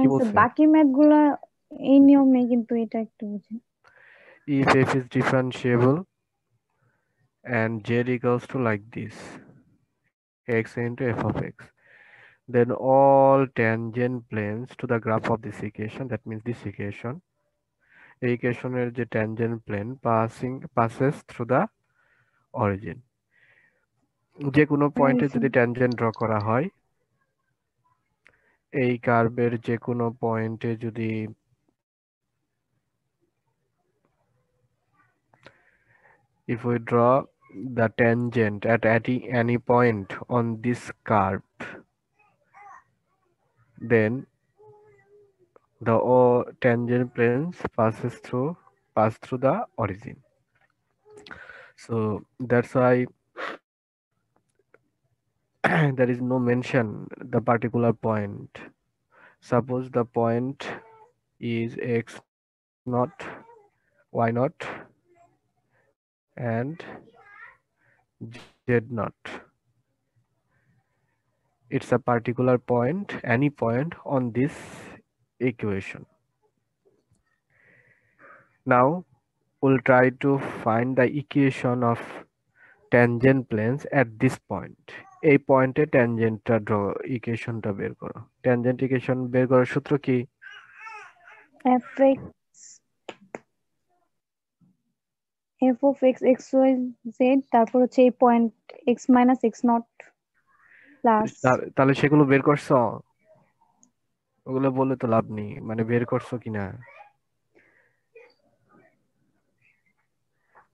কি স্যার বলছে? বাকি ম্যাথ গুলা এই নিয়মে, কিন্তু এটা একটু বুঝি। If f is differentiable and z equals to like this, x into f of x, then all tangent planes to the graph of this equation, that means this equation, এই ইকুয়েশনের যে tangent plane passes through the origin. যে কোনো পয়েন্টে Origin. যদি tangent draw করা হয়, এই কার্ভের যে কোনো পয়েন্টে যদি if we draw the tangent at any point on this curve, then the tangent planes pass through the origin. So that's why there is no mention the particular point. Suppose the point is x naught, y naught, and z naught. It's a particular point, any point on this equation. Now we'll try to find the equation of tangent planes at this point. এই পয়েন্টে ট্যানজেন্টটা ইকুয়েশনটা বের করো। Tangent equation বের করার সূত্র কি? fx f of x x y z, তারপর হচ্ছে এই point x minus x not plus. তাহলে সেগুলো বের করছো? ওগুলো বলে তো লাভ নেই, মানে বের করছো কিনা।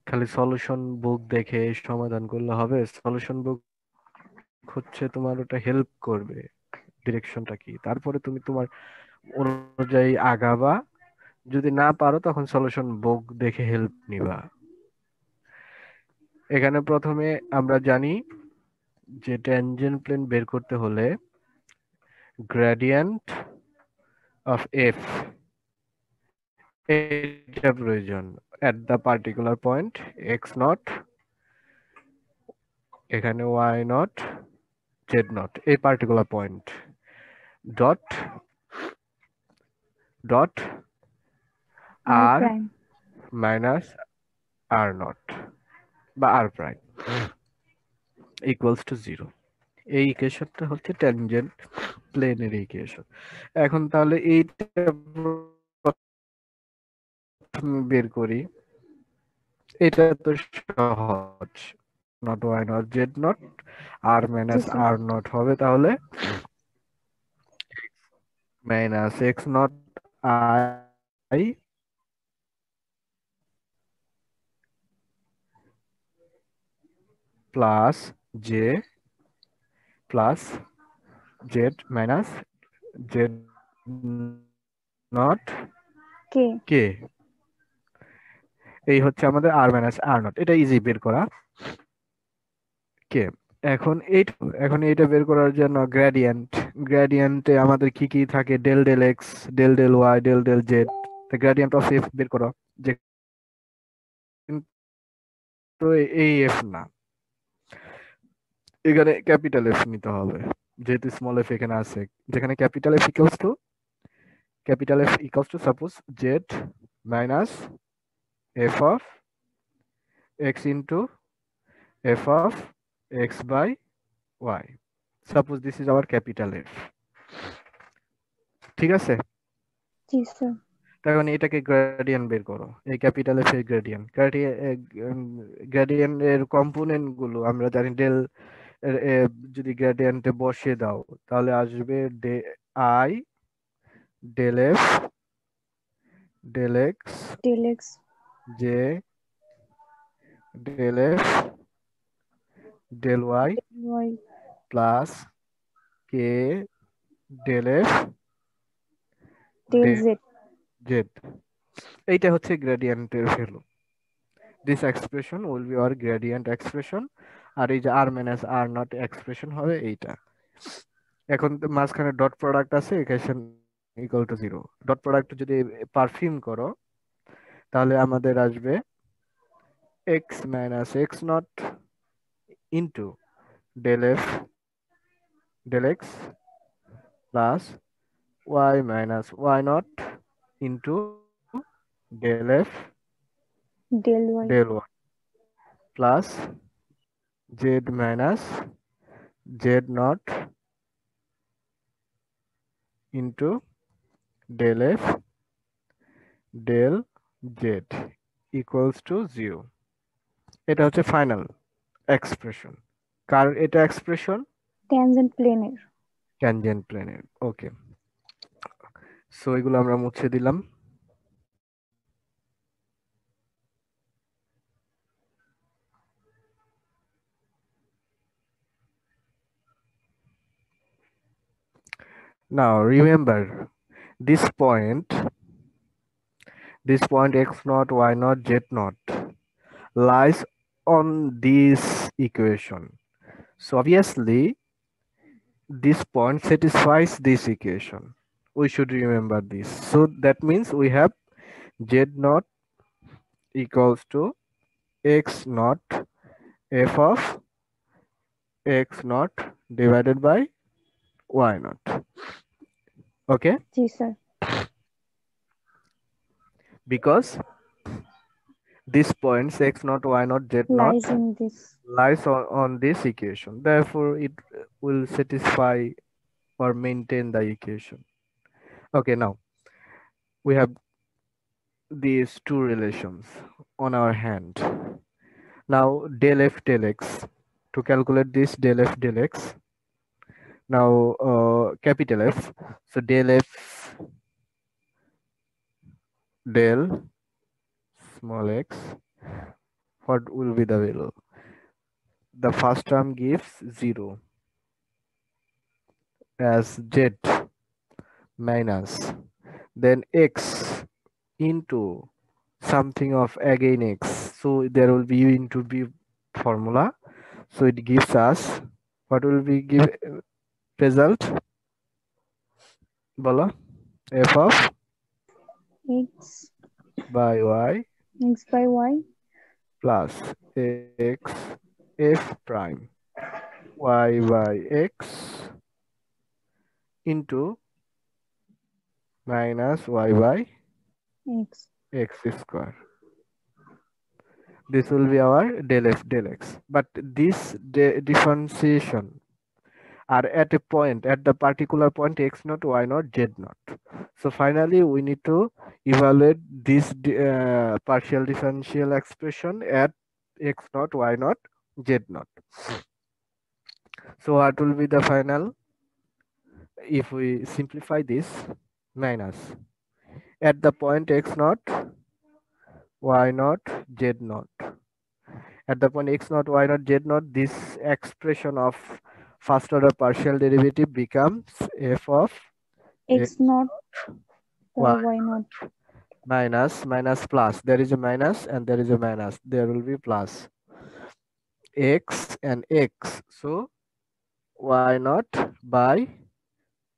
খালি সলিউশন বুক দেখে সমাধান করলে হবে? সলিউশন বুক হচ্ছে তোমার ওটা হেল্প করবে ডিরেকশনটা কি, তারপরে তুমি তোমার অনুযায়ী আগাবা। যদি না পারো তখন সলিউশন বুক দেখে হেল্প নিবা। এখানে প্রথমে আমরা জানি যে ট্যানজেন্ট প্লেন বের করতে হলে গ্রেডিয়েন্ট অফ এফ এটা প্রয়োজন at the particular point x naught, এখানে y নট, z নট, এই পার্টিকুলার পয়েন্ট ডট ডট আর আর প্রাইম। মাইনাস আর নট বা আর প্রাইম ইকুয়ালস টু 0। এই ইকুয়েশনটা হচ্ছে ট্যানজেন্ট প্লেনের ইকুয়েশন। এখন তাহলে এইটা প্রথমে বের করি। এটা তো সহজ, naught Y naught Z naught আর জি মাইনাস স্যার। আর নট হবে, তাহলে minus X naught I plus J plus Z minus Z naught K. K, এই হচ্ছে আমাদের আর মাইনাস আর নট। এটা ইজি বের করা কে। এখন এইটা বের করার জন্য গ্রেডিয়েন্টে আমাদের কি কি থাকে? Del del x, del del y, del del z. Gradient of f বের করো, যে তো এই এফ না, এখানে ক্যাপিটাল এফ নিতে হবে, যেহেতু স্মল এফ এখানে আছে। যেখানে capital F equals to suppose z minus f of x into f of x by y. Suppose this is our capital F, ঠিক আছে? জি স্যার। তখন এটাকে গ্রেডিয়েন্ট বের করো, এই ক্যাপিটাল এফ এর গ্রেডিয়েন্ট। গ্রেডিয়েন্ট এর কম্পোনেন্ট গুলো আমরা জানি। ডেল যদি গ্রেডিয়েন্টে বসিয়ে দাও তাহলে আসবে I del F del x del X J del F del Y Y plus K del F del Z. Z. এইটা হচ্ছে গ্রেডিয়েন্টের value. This expression will be our gradient expression. আর এই যে আর মাইনাস আর নট এক্সপ্রেশন হবে এইটা। এখন তো মাঝখানে ডট প্রোডাক্ট আছে, equation equal to 0। Dot product যদি পারফিউম করো তাহলে আমাদের আসবে X minus X naught into del F del x plus y minus y naught into del f del y. del y plus z minus z naught into del f del z equals to 0. এটা হচ্ছে final expression. কার এটা expression? Tangent প্লেনের। Tangent প্লেনের। ওকে, so এগুলো আমরা মুছে দিলাম। Now remember this point, x naught, y naught, z naught lies on this equation. So obviously this point satisfies this equation. We should remember this. So that means we have z naught equals to x naught f of x naught divided by y naught. Okay, G sir. because this points x naught, y naught, z naught Lies in this. lies on this equation. Therefore, it will satisfy or maintain the equation. Okay, now we have these two relations on our hand. Now del f del x. To calculate this del f del x, now capital F. So del f del small x, what will be the value? The first term gives 0 as z minus then x into something of again x, so there will be u into b formula, so it gives us what will be give result bolo f of X by y x by y. plus x f prime y by x into minus y by X. x square. This will be our del f del x, but this differentiation are at a point, at the particular point x naught, y naught, z naught. So finally we need to evaluate this partial differential expression at x naught, y naught, z naught. So what will be the final? If we simplify this, minus at the point x naught, y naught, z naught. At the point x naught, y naught, z naught, this expression of first order partial derivative becomes f of x X naught by y y naught. minus minus plus. There is a minus and there is a minus. There will be plus x and x. So y naught by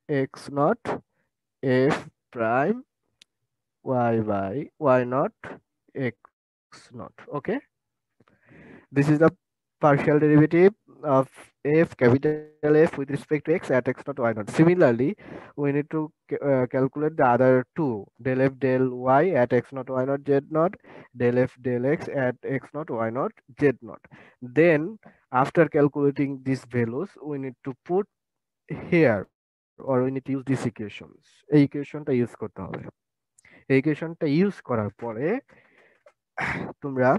x naught f prime y by y naught x naught. Okay. This is the partial derivative of f capital F with respect to x at x naught y naught. Similarly, we need to calculate the other two, del f del y at x naught y naught z naught, del f del x at x naught y naught z naught. Then after calculating these values, we need to put here or we need to use these equations. এই ইকুয়েশনটা use করতে হবে। এই ইকুয়েশনটা use করার পরে তোমরা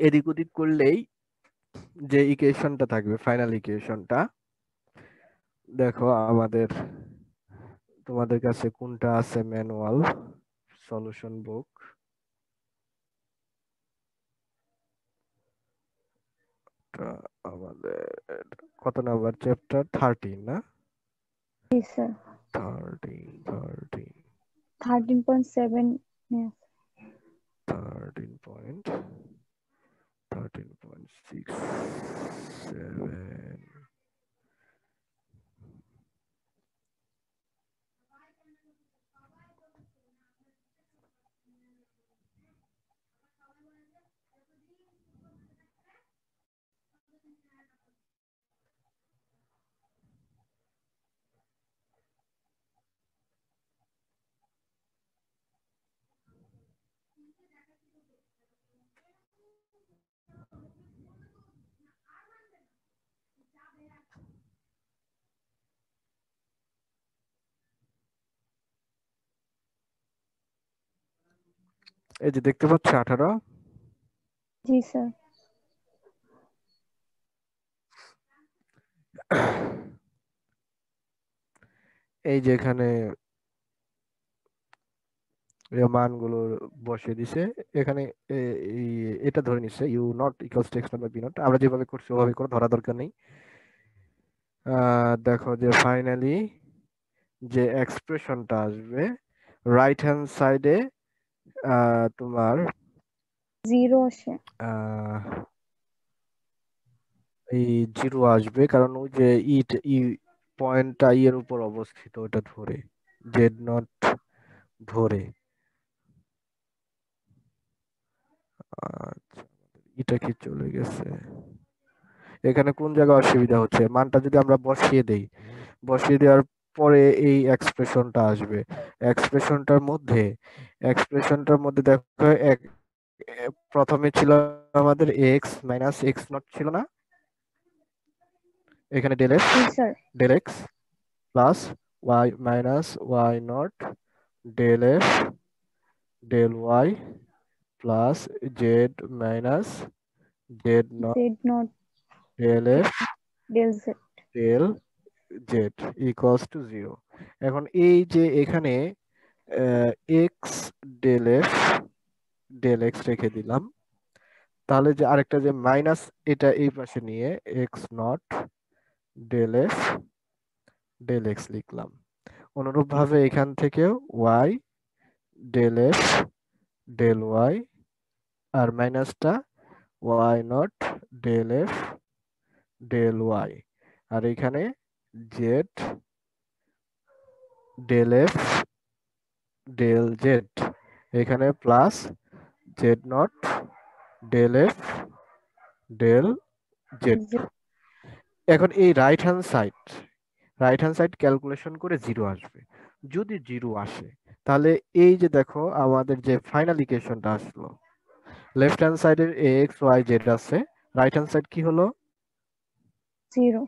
এদিক ওদিক করলেই যে ইকুয়েশনটা থাকবে, ফাইনাল ইকুয়েশনটা দেখো আমাদের, তোমাদের কাছে কোনটা আছে ম্যানুয়াল সলিউশন বুক, আমাদের কত নাম্বার চ্যাপ্টার 13 না? জি স্যার। 13 13.7 13 point 13.67 এই যে দেখতে পাচ্ছ 18। জি স্যার। এই যে এখানে মানগুলো বসিয়ে দিছে এখানে। এটা ধরে নিচ্ছে u naught equals to x naught by b naught, আমরা যেভাবে করছি ওভাবে করে ধরা দরকার নেই। দেখো যে ফাইনালি যে এক্সপ্রেশনটা আসবে রাইট হ্যান্ড সাইডে তোমার 0 আসে। এই জিরো আসবে, কারণ ওই যে ই পয়েন্টটা এর উপর অবস্থিত, ওটা ধরে জেড নট ধরে। আচ্ছা, এটা কি চলে গেছে? এখানে কোন জায়গায় অসুবিধা হচ্ছে, মানটা যদি আমরা বসিয়ে দেই, বসিয়ে দেওয়ার পরে এই এক্সপ্রেশনটার মধ্যে দেখো প্রথমে ছিল আমাদের এক্স মাইনাস এক্স নট ছিল না, এখানে ডেল এফ জি sir. Del x plus y minus y naught del F del y plus Z minus Z naught Z naught del F del z. Del z equals to zero. এখন এই যে এখানে x del F del x রেখে দিলাম, তাহলে যে আরেকটা যে মাইনাস, এটা এই পাশে নিয়ে X naught del F del X লিখলাম। অনুরূপভাবে এখান থেকেও Y del F del Y, আর মাইনাসটা Y naught del F del Y, আর এখানে Z del F del Z, এখানে plus Z naught del F del Z. এখন এই রাইট হ্যান্ড সাইড ক্যালকুলেশন করে জিরো আসবে। যদি জিরো আসে তাহলে এই যে দেখো আমাদের যে ফাইনাল ইকুয়েশনটা আসলো, লেফট হ্যান্ড সাইডের এক্স ওয়াই জেড আছে, রাইট হ্যান্ড সাইড কি হলো? 0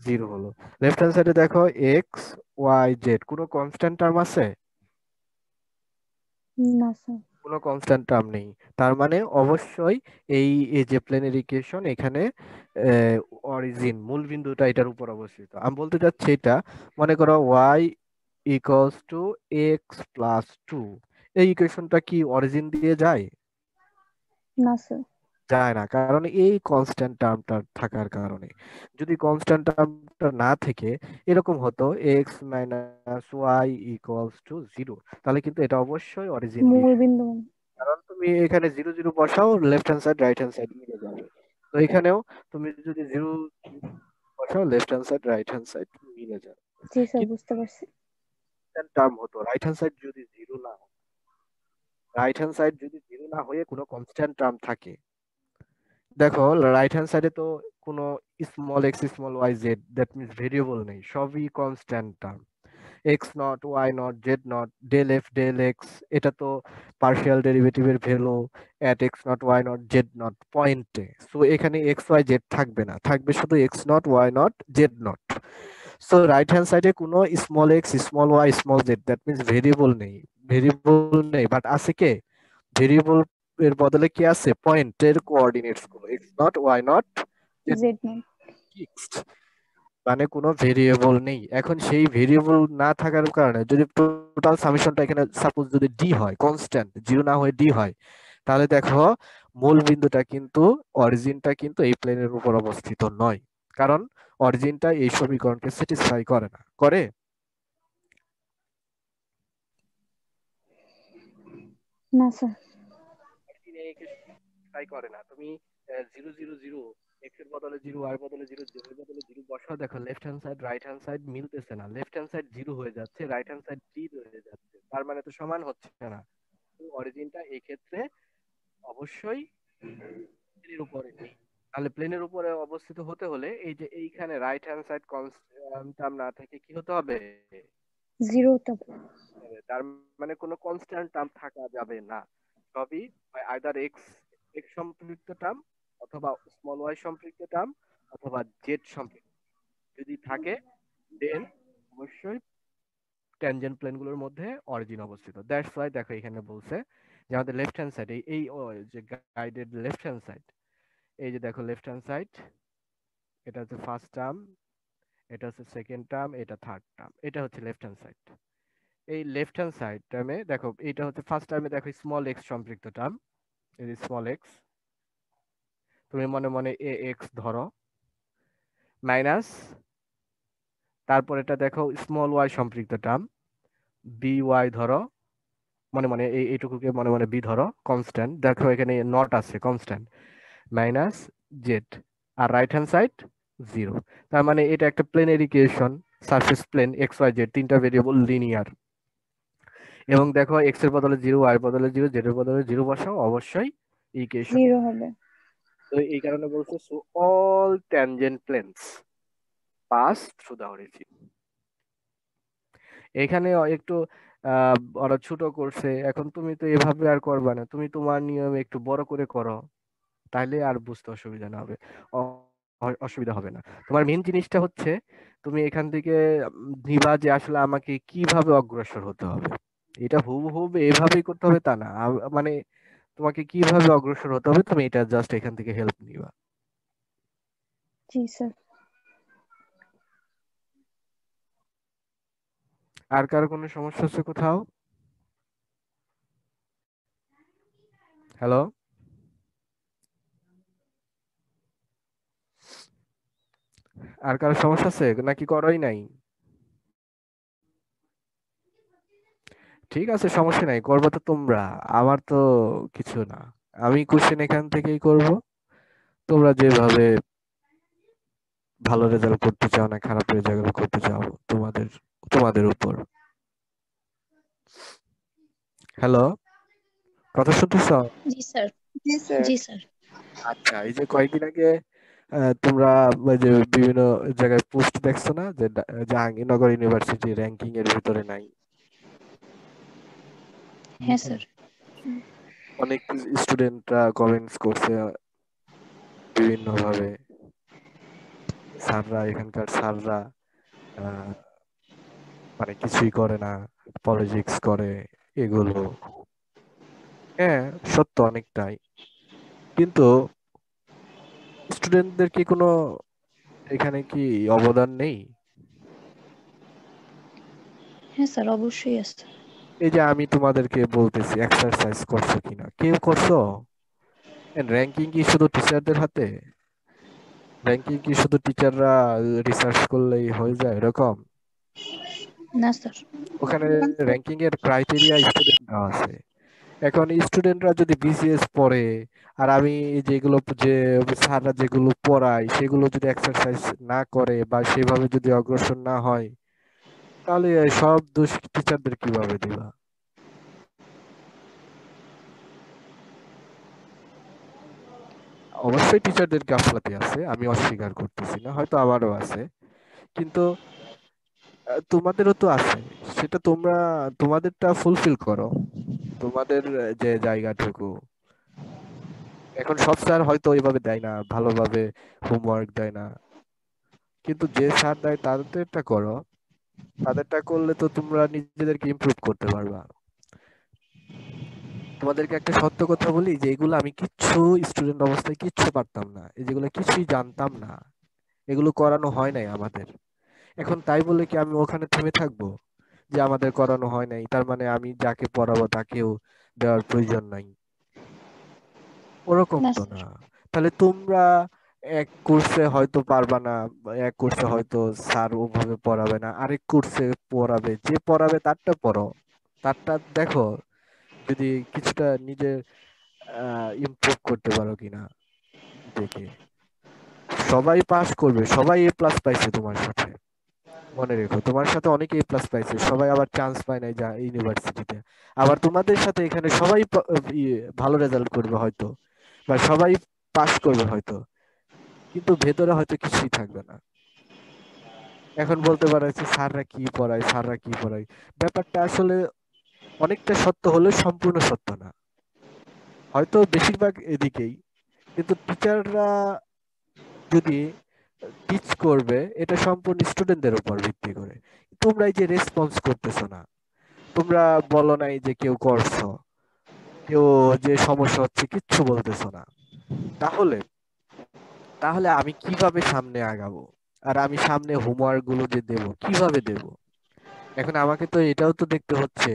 জিরো হলো। লেফট হ্যান্ড সাইডে দেখো এক্স ওয়াই জেড, কোনো কনস্ট্যান্ট টার্ম আছে? না স্যার। কোনো কনস্ট্যান্ট টার্ম নেই। তার মানে অবশ্যই এই এই যে প্লেনের ইকুয়েশন এখানে অরিজিন মূল বিন্দুটা এটার উপর অবস্থিত। আমি বলতে চাচ্ছি এটা, মনে করো y equals to x plus two, এই ইকুয়েশনটা কি অরিজিন দিয়ে যায়? না স্যার। যায় না, কারণ এই কনস্ট্যান্ট টার্মটা থাকার কারণে। যদি কনস্ট্যান্ট টার্মটা না থেকে এরকম হতো x minus y equals to zero, তাহলে কিন্তু এটা অবশ্যই অরিজিন দিয়ে, মূল বিন্দু। কারণ তুমি এখানে জিরো জিরো বসাও, left hand side right hand side মিলে যাবে। তো এখানেও তুমি যদি জিরো বসাও, left hand side right hand side মিলে যাবে। জি স্যার, কিন্তু বুঝতে পারছি। টার্ম হতো রাইট হ্যান্ড সাইড যদি জিরো না, রাইট হ্যান্ড সাইড যদি জিরো না হয়ে কোনো কনস্ট্যান্ট টার্ম থাকে, দেখো রাইট হ্যান্ড সাইডে তো কোনো small x small y z that means variable নেই, সবই constant term. X naught Y naught Z naught del F del x, এটা তো পার্শিয়াল ডেরিভেটিভের value at x naught Y naught Z naught পয়েন্টে। So এখানে এক্স ওয়াই জেড থাকবে না, থাকবে শুধু x naught Y naught Z naught. So right hand সাইডে কোনো small x small y small z that means variable নেই, বাট আছে কে? ভেরিয়েবল এর বদলে কি আছে? পয়েন্টের কোঅর্ডিনেটস গুলো x naught Y naught z z naught. Fixed, মানে কোনো ভেরিয়েবল নেই। এখন সেই ভেরিয়েবল না থাকার কারণে যদি টোটাল সামেশনটা এখানে সাপোজ যদি ডি হয়, কনস্ট্যান্ট জিরো না হয়ে ডি হয়, তাহলে দেখো মূল বিন্দুটা কিন্তু অরিজিনটা কিন্তু এই প্লেনের উপর অবস্থিত নয়, কারণ অরিজিনটা এই সমীকরণকে স্যাটিসফাই করে না। করে? না স্যার। ট্রাই করে না। তুমি জিরো জিরো জিরো, এক্স এর বদলে জিরো, ওয়াই এর বদলে জিরো, জেড এর বদলে জিরো বসাও, দেখো left hand side right hand side মিলতেছে না, লেফট হ্যান্ড সাইড জিরো হয়ে যাচ্ছে, রাইট হ্যান্ড সাইড থ্রি হয়ে যাচ্ছে, তার মানে তো সমান হচ্ছে না। অরিজিনটা এই ক্ষেত্রে অবশ্যই প্লেনের উপরে নেই। তাহলে প্লেনের উপরে অবস্থিত হতে হলে এই যে এইখানে right hand side constant term না থেকে কি হতে হবে? 0 তো। তার মানে কোনো কনস্ট্যান্ট টার্ম থাকা যাবে না, সবই আইদার এক্স এক্স সম্পৃক্ত টার্ম অথবা স্মল ওয়াই সম্পৃক্ত টার্ম অথবা জেড সম্পৃক্ত যদি থাকে, দেন অবশ্যই ট্যানজেন্ট প্লেনগুলোর মধ্যে অরিজিন অবস্থিত। দ্যাটস ওয়াই দেখো এখানে বলছে যে আমাদের লেফট হ্যান্ড সাইড এই যে গাইডেড লেফট হ্যান্ড সাইড, এই যে দেখো লেফট হ্যান্ড সাইড, এটা হচ্ছে ফার্স্ট টার্ম, এটা হচ্ছে সেকেন্ড টার্ম, এটা থার্ড টার্ম, এটা হচ্ছে লেফট হ্যান্ড সাইড। এই লেফট হ্যান্ড সাইড টার্মে দেখো এটা হচ্ছে ফার্স্ট টার্মে দেখো স্মল এক্স সম্পৃক্ত টার্ম, এই স্মল এক্স, তুমি মনে মনে এ এক্স ধরো, মাইনাস, তারপর এটা দেখো স্মল ওয়াই সম্পৃক্ত টার্ম, বি ওয়াই ধরো, মনে মনে এইটুকুকে মনে মনে বি ধরো, কনস্ট্যান্ট, দেখো এখানে নট আছে কনস্ট্যান্ট, মাইনাস জেড, আর রাইট হ্যান্ড সাইড জিরো। তার মানে এটা একটা প্লেনের equation, surface plane x y z, তিনটা ভেরিয়েবল লিনিয়ার। এবং দেখো এক্স এর বদলে জিরো, ওয়াই এর বদলে জিরো, জেড এর বদলে জিরো বসাও, অবশ্যই ইকুয়েশন। 0 হবে। তো এই কারণে বলছে so all tangent planes pass through the origin. এখানে একটু ওরা ছোট করছে, এখন তুমি তো এভাবে আর করবা না, তুমি তোমার নিয়ম একটু বড় করে করো, তাহলে আর বুঝতে অসুবিধা না হবে, অসুবিধা হবে না। তোমার মেন জিনিসটা হচ্ছে তুমি এখান থেকে নিবা যে আসলে আমাকে কিভাবে অগ্রসর হতে হবে, এটা হুবহু এভাবেই করতে হবে তা না, মানে তোমাকে কিভাবে অগ্রসর হতে হবে তুমি এটা জাস্ট এখান থেকে হেল্প নিবা। জি স্যার। আর কারো কোনো সমস্যা আছে কোথাও? হ্যালো? আর কারো সমস্যা আছে নাকি করোই নাই? ঠিক আছে, সমস্যা নাই, করবো তো তোমরা, আমার তো কিছু না, আমি কোশ্চেন এখান থেকেই করব, তোমরা যেভাবে ভালো রেজাল্ট করতে চাও না খারাপ রেজাল্ট করতে চাও তোমাদের তোমাদের উপর। হ্যালো, কথা শুনতেছ? জি স্যার। জি স্যার। জি স্যার। আচ্ছা, এই যে কয়েকদিন আগে তোমরা ওই যে বিভিন্ন জায়গায় পোস্ট দেখছো না যে জাহাঙ্গীরনগর ইউনিভার্সিটি র্যাঙ্কিং এর ভিতরে নাই? হ্যাঁ স্যার। অনেক স্টুডেন্টরা কমেন্টস করছে বিভিন্ন ভাবে, স্যাররা, এখানকার স্যাররা আহ, মানে কিছুই করে না, পলিটিক্স করে এগুলো। হ্যাঁ, সত্য অনেকটাই, কিন্তু স্টুডেন্টদের কি কোনো এখানে কি অবদান নেই? হ্যাঁ স্যার, অবশ্যই আছে। এই যে আমি তোমাদেরকে বলতেছি এক্সারসাইজ করছো কিনা, কেউ করছো? র্যাঙ্কিং কি শুধু টিচারদের হাতে? র্যাঙ্কিং কি শুধু টিচাররা রিসার্চ করলেই হয়ে যায় এরকম? না স্যার। ওখানে র্যাঙ্কিং এর ক্রাইটেরিয়া স্টুডেন্ট আছে। এখন স্টুডেন্টরা যদি বিসিএস পড়ে, আর আমি যেগুলো যে স্যাররা যেগুলো পড়ায় সেগুলো যদি এক্সারসাইজ না করে বা সেভাবে যদি অগ্রসর না হয়, তাহলে সব দোষ টিচারদের কিভাবে দিবা? অবশ্যই টিচারদের গাফলাতি আছে, আমি অস্বীকার করতেছি না, হয়তো আমারও আছে, কিন্তু তোমাদেরও তো আছে, সেটা তোমরা তোমাদেরটা ফুলফিল করো, তোমাদের যে জায়গাটুকু। এখন সব স্যার হয়তো ওইভাবে দেয় না, ভালোভাবে হোমওয়ার্ক দেয় না, কিন্তু যে স্যার দেয় তাদেরটা করো, তাদেরটা করলে তো তোমরা নিজেদেরকে ইমপ্রুভ করতে পারবা। তোমাদেরকে একটা সত্য কথা বলি যে এগুলো আমি কিচ্ছু স্টুডেন্ট অবস্থায় কিচ্ছু পারতাম না, এই যেগুলো কিছুই জানতাম না, এগুলো করানো হয় নাই আমাদের। এখন তাই বলে কি আমি ওখানে থেমে থাকবো যে আমাদের করানো হয় নাই, তার মানে আমি যাকে পড়াবো তাকেও দেওয়ার প্রয়োজন নাই? ওরকম না তো স্যার। না। তাহলে তোমরা এক কোর্সে হয়তো পারবা না, বা এক কোর্সে হয়তো স্যার ওভাবে পড়াবে না, আরেক কোর্সে পড়াবে, যে পড়াবে তারটা পড়ো, তারটা দেখো যদি কিছুটা নিজে ইমপ্রুভ করতে পারো কিনা দেখে। সবাই পাস করবে, সবাই এ প্লাস পাইছে তোমার সাথে, মনে রেখো তোমার সাথে অনেকে এ প্লাস পাইছে, সবাই আবার চান্স পায় নাই যা ইউনিভার্সিটিতে। আবার তোমাদের সাথে এখানে সবাই ভালো রেজাল্ট করবে হয়তো, বা সবাই পাস করবে হয়তো, কিন্তু ভেতরে হয়তো কিছুই থাকবে না। এখন বলতে পারো যে স্যাররা কি পড়ায়, স্যাররা কি পড়ায়, ব্যাপারটা আসলে অনেকটা সত্য হলেও সম্পূর্ণ সত্য না, হয়তো বেশিরভাগ এদিকেই, কিন্তু টিচাররা যদি টিচ করবে এটা সম্পূর্ণ স্টুডেন্টদের উপর ভিত্তি করে। তোমরা এই যে রেসপন্স করতেছো না, তোমরা বলো নাই যে কেউ করছো, কেউ যে সমস্যা হচ্ছে কিচ্ছু বলতেছো না, তাহলে তাহলে আমি কিভাবে সামনে আগাবো? আর আমি সামনে হোমওয়ার্ক গুলো যে দেব কিভাবে দেব? এখন আমাকে তো এটাও তো দেখতে হচ্ছে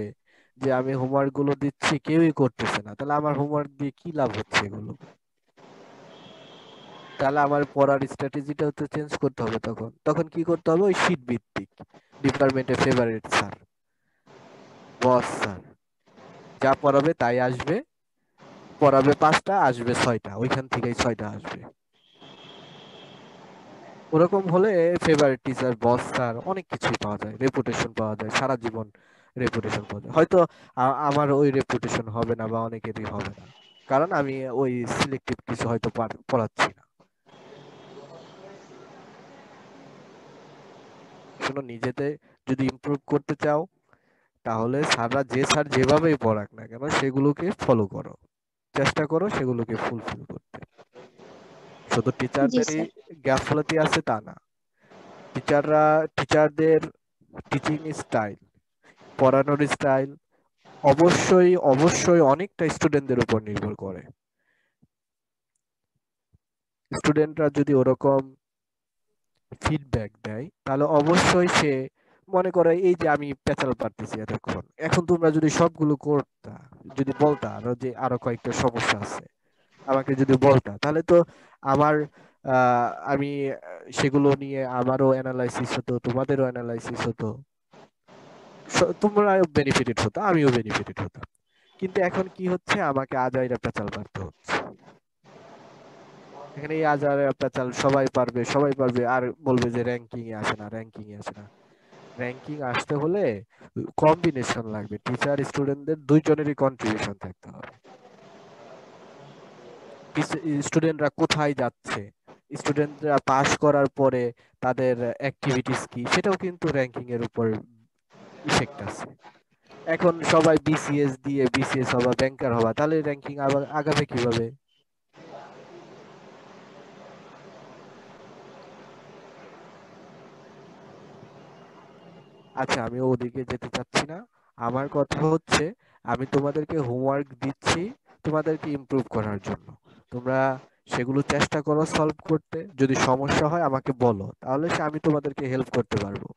যে আমি হোমওয়ার্ক গুলো দিচ্ছি কেউই করতেছে না, তাহলে আমার হোমওয়ার্ক দিয়ে কি লাভ হচ্ছে এগুলো? তাহলে আমার পড়ার স্ট্র্যাটেজিটাও তো চেঞ্জ করতে হবে। তখন তখন কি করতে হবে? ওই শীট ভিত্তিক, ডিপার্টমেন্টের ফেভারিট স্যার, বস স্যার যা পড়াবে তাই আসবে, পড়াবে 5টা আসবে 6টা, ওইখান থেকেই 6টা আসবে। ওরকম হলে ফেভারিট টিচার, বস স্যার অনেক কিছুই পাওয়া যায়, রেপুটেশন পাওয়া যায়, সারা জীবন রেপুটেশন পাওয়া যায়। হয়তো আমার ওই রেপুটেশন হবে না বা অনেকেরই হবে না, কারণ আমি ওই সিলেক্টিভ কিছু হয়তো পড়াচ্ছি না। শোনো, নিজেতে যদি ইমপ্রুভ করতে চাও তাহলে স্যাররা যে স্যার যেভাবেই পড়াক না কেন সেগুলোকে ফলো করো, চেষ্টা করো সেগুলোকে ফুলফিল করতে। শুধু জি টিচারদেরই স্যার। গাফলতি আছে তা না, টিচারদের টিচিং স্টাইল, পড়ানোর স্টাইল অবশ্যই অবশ্যই অনেকটা স্টুডেন্টদের উপর নির্ভর করে। স্টুডেন্টরা যদি ওরকম ফিডব্যাক দেয় তাহলে অবশ্যই সে মনে করে এই যে আমি পেঁচাল পারতেছি এতক্ষণ, এখন তোমরা যদি সবগুলো করতা, যদি বলতা আরো যে আরো কয়েকটা সমস্যা আছে আমাকে যদি বলতা, তাহলে তো আমার আমি সেগুলো নিয়ে আমারও অ্যানালাইসিস হতো, তোমাদেরও অ্যানালাইসিস হতো, তোমরাও বেনিফিটেড হতো, আমিও বেনিফিটেড হতাম। কিন্তু এখন কি হচ্ছে? আমাকে আজাইরা পেঁচাল পারতে হচ্ছে। এখানে এই আজাইরা পেঁচাল সবাই পারবে, সবাই পারবে, আর বলবে যে র্যাঙ্কিং এ আসে না, র্যাঙ্কিং এ আসে না। র্যাঙ্কিং আসতে হলে কম্বিনেশন লাগবে, টিচার স্টুডেন্টদের দুইজনেরই কন্ট্রিবিউশন থাকতে হবে। স্টুডেন্টরা কোথায় যাচ্ছে, স্টুডেন্টরা পাস করার পরে তাদের অ্যাক্টিভিটিস কি, সেটাও কিন্তু র্যাঙ্কিং এর উপর ইফেক্ট আছে। এখন সবাই বিসিএস দিয়ে বিসিএস হবা, ব্যাংকার হবা, তাহলে র্যাঙ্কিং আবার আগাবে কিভাবে? আচ্ছা, আমি ওদিকে যেতে চাচ্ছি না। আমার কথা হচ্ছে আমি তোমাদেরকে হোমওয়ার্ক দিচ্ছি তোমাদেরকে ইমপ্রুভ করার জন্য। তোমরা সেগুলো চেষ্টা করো সলভ করতে, যদি সমস্যা হয় আমাকে বলো, তাহলে আমি তোমাদেরকে হেল্প করতে পারবো।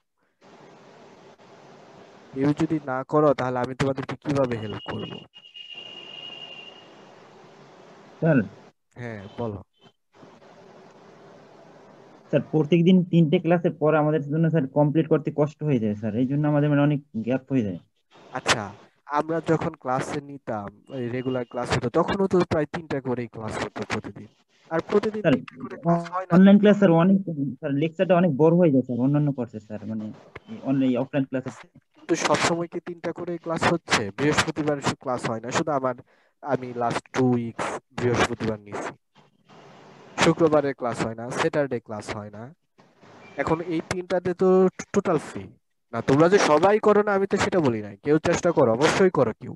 কেউ যদি না করো তাহলে আমি তোমাদেরকে কিভাবে হেল্প করব? স্যার, হ্যাঁ, বলো। স্যার প্রত্যেকদিন 3টে ক্লাসের পর আমাদের জন্য স্যার কমপ্লিট করতে কষ্ট হয়ে যায় স্যার, এই জন্য আমাদের মানে অনেক গ্যাপ হয়ে যায়। আচ্ছা, আমরা যখন ক্লাসে নিতাম, রেগুলার ক্লাস হতো, তখনও তো প্রায় 3টা করেই ক্লাস হতো প্রতিদিন। আর প্রতিদিন স্যার 3টা করে ক্লাস হয় না তো। অনলাইন ক্লাস স্যার অনেক, স্যার লেকচারটা অনেক বড় হয়ে যায় স্যার অন্যান্য কোর্সে স্যার, মানে অনলাইন অফলাইন ক্লাসের থেকে। কিন্তু সবসময় কি 3টা করে ক্লাস হচ্ছে? বৃহস্পতিবার ক্লাস হয় না শুধু আমার, আমি লাস্ট 2 উইকস বৃহস্পতিবার নিছি। শুক্রবারে ক্লাস হয় না, স্যাটারডে ক্লাস হয় না। এখন এই 3টাতে তো টোটাল ফ্রি। না, তোমরা যে সবাই করো না আমি তো সেটা বলি নাই, কেউ চেষ্টা করো, অবশ্যই করো, কেউ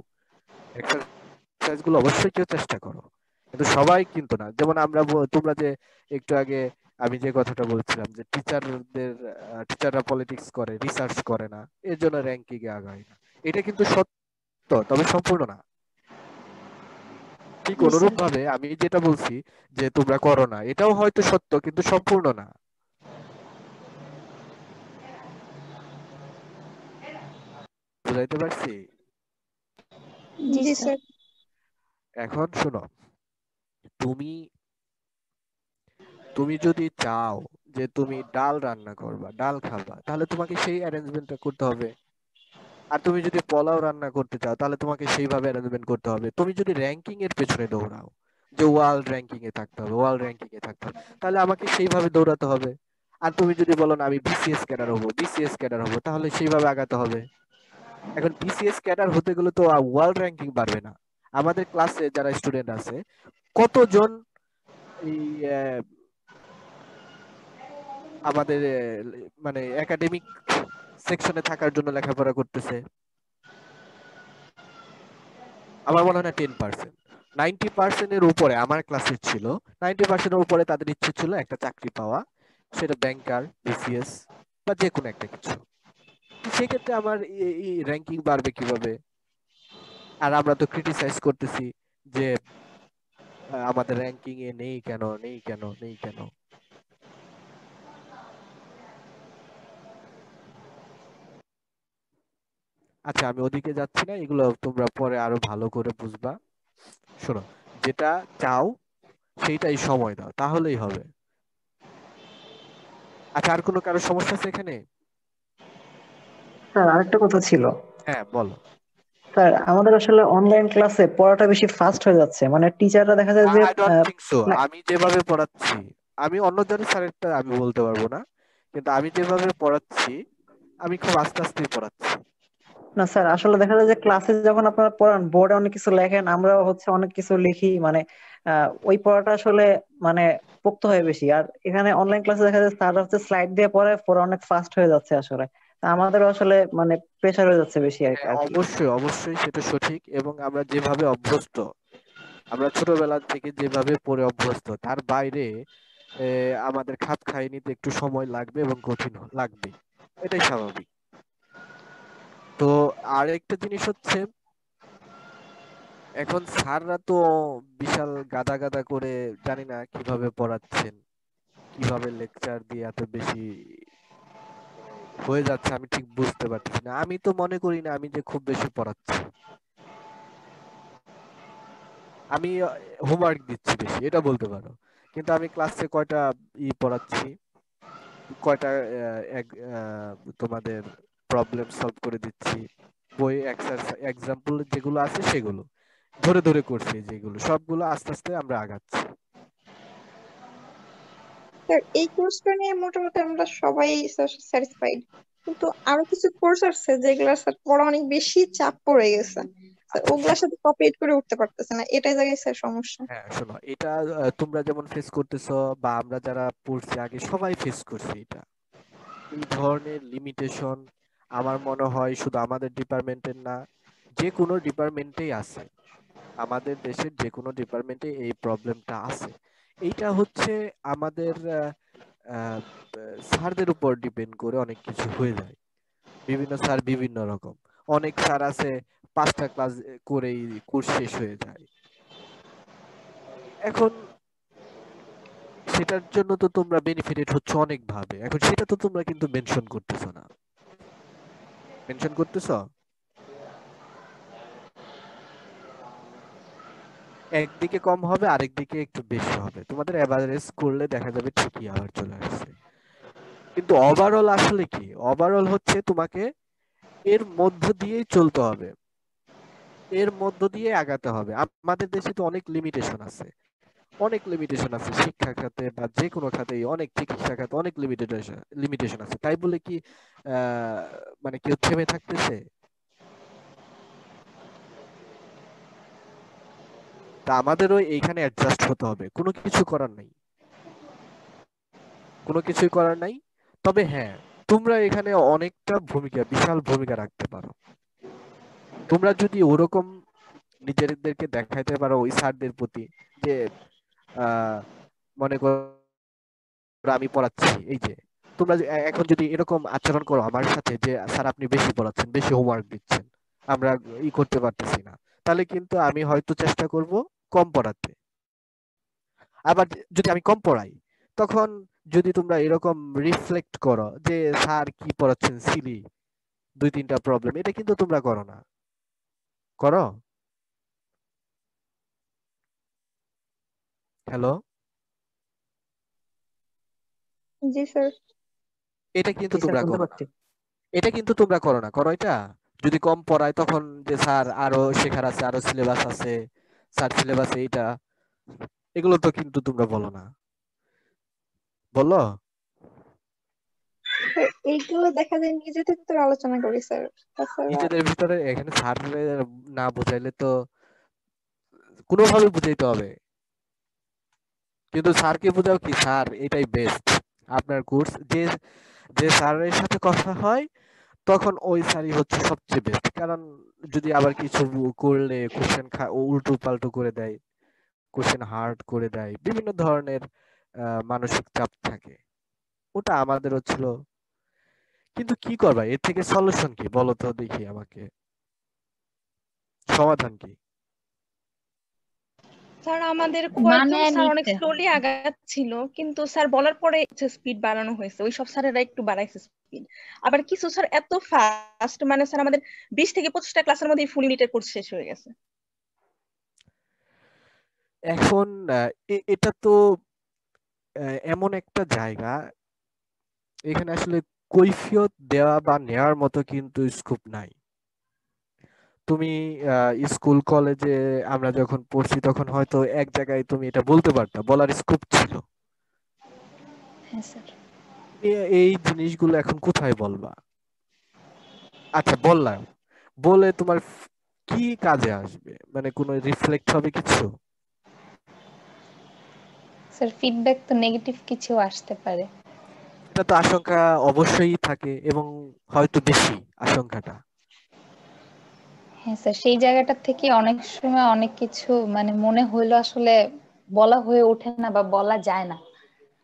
এক্সারসাইজ গুলো অবশ্যই কেউ চেষ্টা করো, কিন্তু সবাই কিন্তু না। যেমন তোমরা যে একটু আগে আমি যে কথাটা বলছিলাম যে টিচাররা পলিটিক্স করে, রিসার্চ করে না, এর জন্য র্যাঙ্কিং এ আগায় না, এটা কিন্তু সত্য, তবে সম্পূর্ণ না। ঠিক জি অনুরূপ স্যার। ভাবে আমি যেটা বলছি যে তোমরা করো না, এটাও হয়তো সত্য কিন্তু সম্পূর্ণ না। বুঝাইতে পারছি? জি জি স্যার। স্যার। এখন শোনো, তুমি তুমি যদি চাও যে তুমি ডাল রান্না করবা, ডাল খাবা, তাহলে তোমাকে সেই অ্যারেঞ্জমেন্টটা করতে হবে। আর তুমি যদি পোলাও রান্না করতে চাও তাহলে তোমাকে সেইভাবে অ্যারেঞ্জমেন্ট করতে হবে। তুমি যদি র্যাঙ্কিং এর পেছনে দৌড়াও যে ওয়ার্ল্ড র্যাঙ্কিং এ থাকতে হবে, ওয়ার্ল্ড র্যাঙ্কিং এ থাকতে হবে, তাহলে আমাকে সেইভাবে দৌড়াতে হবে। আর তুমি যদি বলো না আমি বিসিএস ক্যাডার হবো, বিসিএস ক্যাডার হবো, তাহলে সেইভাবে আগাতে হবে। এখন বিসিএস ক্যাডার হতে গেলে তো ওয়ার্ল্ড র্যাঙ্কিং পারবে না। আমাদের ক্লাসে যারা স্টুডেন্ট আছে কতজন এই আমাদের মানে একাডেমিক সেকশনে থাকার জন্য লেখাপড়া করতেছে? আমার মনে হয় না 10%, 90% উপরে আমার ক্লাসের ছিল, 90% উপরে তাদের ইচ্ছে ছিল একটা চাকরি পাওয়া, সেটা ব্যাংকার, বিসিএস বা যে কোনো একটা কিছু। সেক্ষেত্রে আমার র্যাঙ্কিং বাড়বে কিভাবে? আর আমরা তো ক্রিটিসাইজ করতেছি যে আমাদের র্যাঙ্কিং এ নেই কেন, নেই কেন, নেই কেন। আচ্ছা, আমি ওদিকে যাচ্ছি না, এগুলো তোমরা পরে আরো ভালো করে বুঝবা। শোনো, যেটা চাও সেইটাই সময় দাও, তাহলেই হবে। আচ্ছা, আর কোনো কারো সমস্যা আছে এখানে? স্যার আরেকটা কথা ছিল। হ্যাঁ, বলো। স্যার আমাদের আসলে অনলাইন ক্লাসে পড়াটা বেশি ফাস্ট হয়ে যাচ্ছে, মানে টিচাররা দেখা যায় যে আই ডোন্ট থিংক সো। না আমি যেভাবে পড়াচ্ছি, আমি অন্য জনের স্যারেরটা আমি বলতে পারবো না, কিন্তু আমি যেভাবে পড়াচ্ছি আমি খুব আস্তে আস্তেই পড়াচ্ছি। না স্যার, আসলে দেখা যায় যে ক্লাসে যখন আপনারা পড়ান বোর্ডে অনেক কিছু লেখেন, আমরাও অনেক কিছু লিখি, মানে ওই পড়াটা আসলে মানে পোক্ত হয় বেশি। আর এখানে অনলাইন ক্লাসে দেখা যায় স্যার স্লাইড দিয়ে পড়ায়, পড়া অনেক ফাস্ট হয়ে যাচ্ছে আসলে। তা আমাদেরও আসলে মানে প্রেশার হয়ে যাচ্ছে বেশি আর হ্যাঁ, আর কি। অবশ্যই অবশ্যই, সেটা সঠিক। এবং আমরা যেভাবে অভ্যস্ত, আমরা ছোটবেলা থেকে যেভাবে পড়ে অভ্যস্ত, তার বাইরে আমাদের খাপ খাইয়ে নিতে একটু সময় লাগবে এবং কঠিন লাগবে, এটাই স্বাভাবিক। তো আরেকটা জিনিস হচ্ছে, এখন স্যাররা তো বিশাল গাদা গাদা করে, জানি না কিভাবে পড়াচ্ছেন, কিভাবে লেকচার দিয়ে এত বেশি মানে হয়ে যাচ্ছে, আমি ঠিক বুঝতে পারছি না। আমি তো মনে করি না আমি যে খুব বেশি পড়াচ্ছি, আমি হোমওয়ার্ক দিচ্ছি বেশি, এটা বলতে পারো। কিন্তু আমি ক্লাসে কয়টা পড়াচ্ছি, কয়টা তোমাদের প্রবলেম সলভ করে দিচ্ছি, বই এক্সারসাইজ এক্সাম্পল যেগুলো আছে সেগুলো ধরে ধরে করছি, যেগুলো সবগুলো আস্তে আস্তে আমরা আগাচ্ছি। স্যার এই কোর্সটা নিয়ে মোটামুটি আমরা সবাই স্যাটিসফাইড, কিন্তু আরো কিছু কোর্স আছে যেগুলো স্যার পড়া অনেক বেশি চাপ পড়ে গেছে, স্যার আচ্ছা, ওগুলার সাথে কপিট করে উঠতে পারতেছে না, এটাই জায়গায় স্যার সমস্যা। হ্যাঁ শোনো, এটা তোমরা যেমন ফেস করতেছো বা আমরা যারা পড়ছি আগে সবাই ফেস করছি এটা। এই ধরনের লিমিটেশন আমার মনে হয় শুধু আমাদের ডিপার্টমেন্টের না, যে কোনো ডিপার্টমেন্টেই আছে। আমাদের দেশের যে কোনো ডিপার্টমেন্টে এই প্রবলেমটা আছে। এইটা হচ্ছে আমাদের আহ, স্যারদের উপর ডিপেন্ড করে অনেক কিছু হয়ে যায়। বিভিন্ন স্যার বিভিন্ন রকম, অনেক স্যার আছে 5টা ক্লাস করেই কোর্স শেষ হয়ে যায়। এখন সেটার জন্য তো তোমরা বেনিফিটেড হচ্ছে অনেক ভাবে, এখন সেটা তো তোমরা কিন্তু মেনশন করতেছো না। মেনশন করতেছো, একদিকে কম হবে আরেকদিকে একটু বেশি হবে, তোমাদের এভারেজ করলে দেখা যাবে ঠিকই আবার চলে আসছে। কিন্তু ওভারঅল আসলে কি, ওভারঅল হচ্ছে তোমাকে এর মধ্য দিয়েই চলতে হবে, এর মধ্য দিয়ে আগাতে হবে। আমাদের দেশে তো অনেক লিমিটেশন আছে, অনেক লিমিটেশন আছে শিক্ষা খাতে বা যে কোনো খাতেই, অনেক চিকিৎসা খাতে অনেক লিমিটেশন আছে। তাই বলে কি আহ মানে কেউ থেমে থাকতেছে? তা আমাদেরও এইখানে অ্যাডজাস্ট হতে হবে, কোনো কিছু করার নাই, কোনো কিছুই করার নাই। তবে হ্যাঁ, তোমরা এখানে অনেকটা ভূমিকা, বিশাল ভূমিকা রাখতে পারো। তোমরা যদি ওরকম নিজেদেরকে দেখাইতে পারো ওই স্যারদের প্রতি যে আহ মনে করো আমি পড়াচ্ছি, এই যে তোমরা এখন যদি এরকম আচরণ করো আমার সাথে যে স্যার আপনি বেশি পড়াচ্ছেন, বেশি হোমওয়ার্ক দিচ্ছেন, আমরা করতে পারতেছি না, তাহলে কিন্তু আমি হয়তো চেষ্টা করব কম পড়াতে। আবার যদি আমি কম পড়াই, তখন যদি তোমরা এরকম রিফ্লেক্ট করো যে স্যার কি পড়াচ্ছেন সিলি, 2-3টা প্রবলেম, এটা কিন্তু তোমরা করো না, করো? হ্যালো, জি স্যার। এটা কিন্তু জি স্যার, তোমরা শুনতে করো না, পাচ্ছি। এটা কিন্তু তোমরা করো না, করো এটা? যদি কম পড়ায় তখন যে স্যার আরো শেখার আছে, আরো সিলেবাস আছে, স্যার সিলেবাস এইটা, এগুলো তো কিন্তু তোমরা বলো না, বলো? স্যার, এইগুলো দেখা যায় নিজেদের ভিতরে আলোচনা করি স্যার, তাছাড়া নিজেদের ভিতরে এখানে স্যার না বোঝাইলে তো কোনোভাবে বুঝাইতে হবে। কিন্তু স্যারকে বোঝাও কি স্যার এটাই বেস্ট, আপনার কোর্স, যে যে স্যারের সাথে কথা হয় তখন ওই স্যারই হচ্ছে সবচেয়ে বেস্ট। কারণ যদি আবার কিছু করলে কোশ্চেন উল্টো পাল্টো করে দেয়, কোশ্চেন হার্ড করে দেয়, বিভিন্ন ধরনের মানসিক চাপ থাকে। ওটা আমাদেরও ছিল, কিন্তু কি করবা, এর থেকে সলিউশন কি বলো তো দেখি আমাকে, সমাধান কি? স্যার আমাদের কয়েকজন মানে স্যার অনেক নিতে স্লোলি হবে। আগাচ্ছিল, কিন্তু স্যার বলার পরে স্পিড বাড়ানো হয়েছে, ওই সব স্যারেরা একটু বাড়াইছে স্পিড। আবার কিছু স্যার এত ফাস্ট, মানে স্যার আমাদের 20 থেকে 25টা ক্লাসের মধ্যে ফুল ইউনিটের কোর্স শেষ হয়ে গেছে। এখন এটা তো এমন একটা জায়গা, এখানে আসলে কৈফিয়ত দেওয়া বা নেওয়ার মতো কিন্তু স্কোপ নাই। তুমি স্কুল কলেজে আমরা যখন পড়ছি তখন হয়তো এক জায়গায় তুমি এটা বলতে পারতা, বলার স্কোপ ছিল। হ্যাঁ স্যার। এই জিনিসগুলো এখন কোথায় বলবা? আচ্ছা বললাম, বলে তোমার কি কাজে আসবে, মানে কোনো রিফ্লেক্ট হবে কিছু? স্যার ফিডব্যাক তো নেগেটিভ কিছু আসতে পারে। এটা তো আশঙ্কা অবশ্যই থাকে, এবং হয়তো বেশি আশঙ্কাটা। হ্যাঁ স্যার, সেই জায়গাটা থেকে অনেক সময় অনেক কিছু মানে মনে হইলো আসলে বলা হয়ে ওঠে না বা বলা যায় না।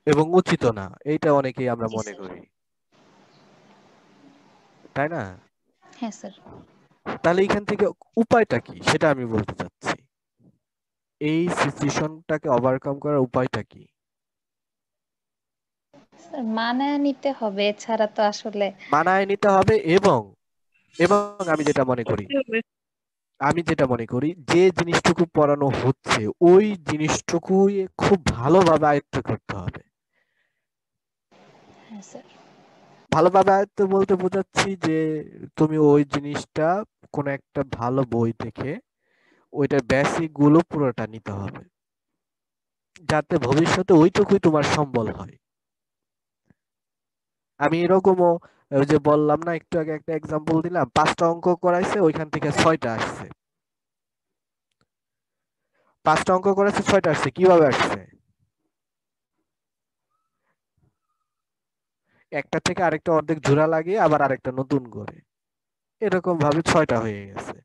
এবং উচিত না, এইটা অনেকেই আমরা জি মনে স্যার। করি, তাই না? হ্যাঁ স্যার। তাহলে এখান থেকে উপায়টা কি সেটা আমি বলতে চাচ্ছি, এই সিচুয়েশনটাকে ওভারকাম করার উপায়টা কি? স্যার মানায় নিতে হবে, এছাড়া তো আসলে মানায় নিতে হবে, এবং এবং আমি যেটা মনে করি যে জিনিসটুকু পড়ানো হচ্ছে ওই জিনিসটুকুই খুব ভালোভাবে আয়ত্ত করতে হবে। হ্যাঁ স্যার। ভালোভাবে আয়ত্ত বলতে বোঝাচ্ছি যে তুমি ওই জিনিসটা কোনো একটা ভালো বই থেকে ওইটার বেসিক গুলো পুরোটা নিতে হবে, যাতে ভবিষ্যতে ওইটুকুই তোমার সম্বল হয়। আমি এরকমও, ওই যে বললাম না একটু আগে, একটা এক্সাম্পল দিলাম, 5টা অঙ্ক করাইছে ওইখান থেকে 6টা আসছে। 5টা অঙ্ক করাইছে 6টা আসছে, কিভাবে আসছে? একটা থেকে আরেকটা অর্ধেক জোড়া লাগিয়ে আবার আরেকটা নতুন করে, এরকম ভাবে 6টা হয়ে গেছে।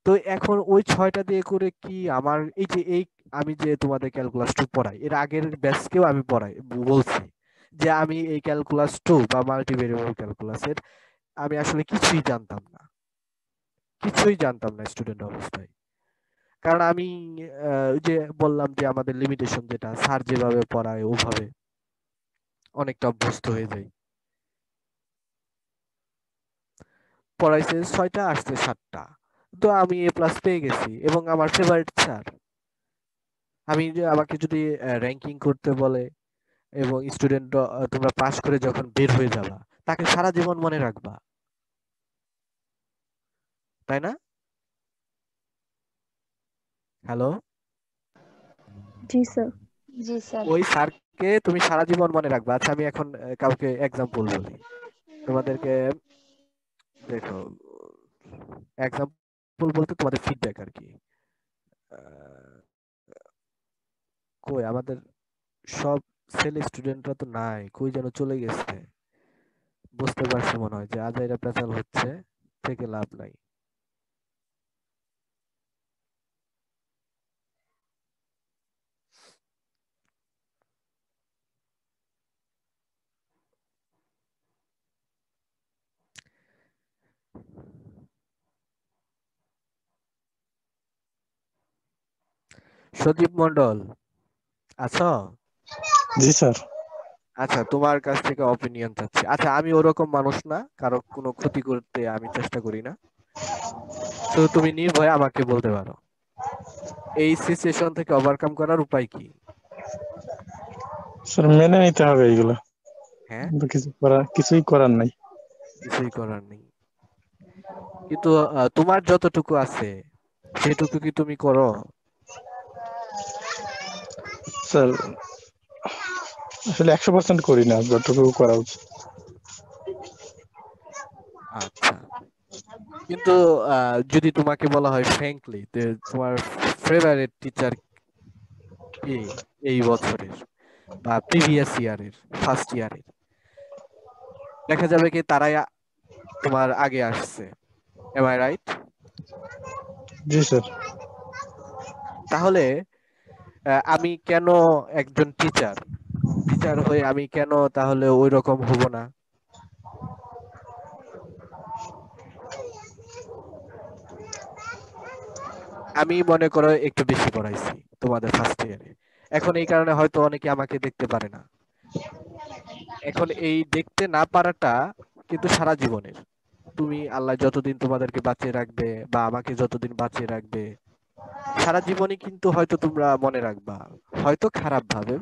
তো এখন ওই 6টা দিয়ে করে কি আমার এই আমি যে তোমাদের ক্যালকুলাস 2 পড়াই, এর আগের ব্যাচকেও আমি পড়াই, বলছি যে আমি এই ক্যালকুলাস 2 বা মাল্টিভেরিয়েবল ক্যালকুলাসের আমি আসলে কিছুই জানতাম না স্টুডেন্ট অবস্থায়। কারণ আমি ওই যে বললাম যে আমাদের লিমিটেশন, যেটা স্যার যেভাবে পড়ায় ওভাবে অনেকটা অভ্যস্ত হয়ে যাই। পড়াইছে 6টা, আসছে 7টা, তো আমি A+ পেয়ে গেছি এবং আমার ফেভারিট স্যার। আমাকে যদি র্যাঙ্কিং করতে বলে এবং স্টুডেন্ট তোমরা পাশ করে যখন বের হয়ে যাবা, তাকে সারা জীবন মনে রাখবা, তাই না? হ্যালো? জি স্যার। জি স্যার। ওই স্যারকে তুমি সারা জীবন মনে রাখবা। আচ্ছা আমি এখন কাউকে এক্সাম্পল বলি তোমাদেরকে, দেখো এক্সাম্পল বলতে তোমাদের ফিডব্যাক আর কি। আহ, কই আমাদের সব ছেলে স্টুডেন্টরা তো নাই, কই যেন চলে গেছে। বুঝতে পারছো মনে হয় যে আজাইরা পেঁচাল হচ্ছে, থেকে লাভ নাই। সদীপ মন্ডল, আছো? জি স্যার। আচ্ছা তোমার কাছ থেকে অপিনিয়ন চাচ্ছি। আচ্ছা আমি ওরকম মানুষ না, কারো কোনো ক্ষতি করতে আমি চেষ্টা করি না, শুধু তুমি নির্ভয়ে আমাকে বলতে পারো এই সিচুয়েশন থেকে ওভারকাম করার উপায় কি। স্যার মেনে নিতে হবে এইগুলো, হ্যাঁ, কিন্তু কিছুই করার নাই। কিছুই করার নেই, কিন্তু তোমার যতটুকু আছে সেটুকু কি তুমি করো? স্যার আসলে 100% করি না, যতটুকু করা উচিত। আচ্ছা, কিন্তু যদি তোমাকে বলা হয় ফ্র্যাঙ্কলি তোমার ফেভারিট টিচার কে এই বছরের বা প্রিভিয়াস ইয়ারের, ফার্স্ট ইয়ারের, দেখা যাবে কি তারাই তোমার আগে আসছে, এম আই রাইট? জি স্যার। তাহলে আমি কেন একজন টিচার টিচার হয়ে আমি কেন তাহলে ওই রকম হব না? আমি মনে করো একটু বেশি পড়াইছি তোমাদের ফার্স্ট ইয়ারে, এখন এই কারণে হয়তো অনেকে আমাকে দেখতে পারে না। এখন এই দেখতে না পারাটা কিন্তু সারা জীবনের। তুমি আল্লাহ যতদিন তোমাদেরকে বাঁচিয়ে রাখবে বা আমাকে যতদিন বাঁচিয়ে রাখবে, সারা জীবনই কিন্তু হয়তো তোমরা মনে রাখবা, হয়তো খারাপ ভাবে।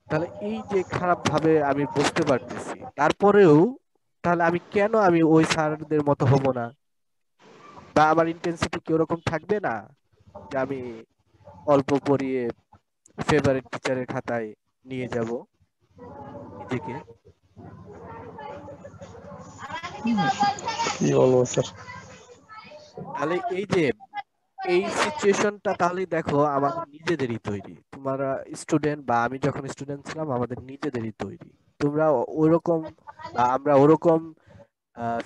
তাহলে এই যে খারাপ ভাবে আমি বুঝতে পারতেছি, তারপরেও তাহলে আমি কেন আমি ওই স্যারদের মতো হব না? বা আমার ইন্টেন্সিটি কি ওরকম থাকবে না যে আমি অল্প পড়িয়ে ফেভারিট টিচারের খাতায় নিয়ে যাব নিজেকে? কি বলবো স্যার? তাহলে এই যে এই সিচুয়েশনটা তাহলে দেখো আমাদের নিজেদেরই তৈরি। তোমরা স্টুডেন্ট বা আমি যখন স্টুডেন্ট ছিলাম আমাদের নিজেদেরই তৈরি। তোমরা ওরকম বা আমরা ওরকম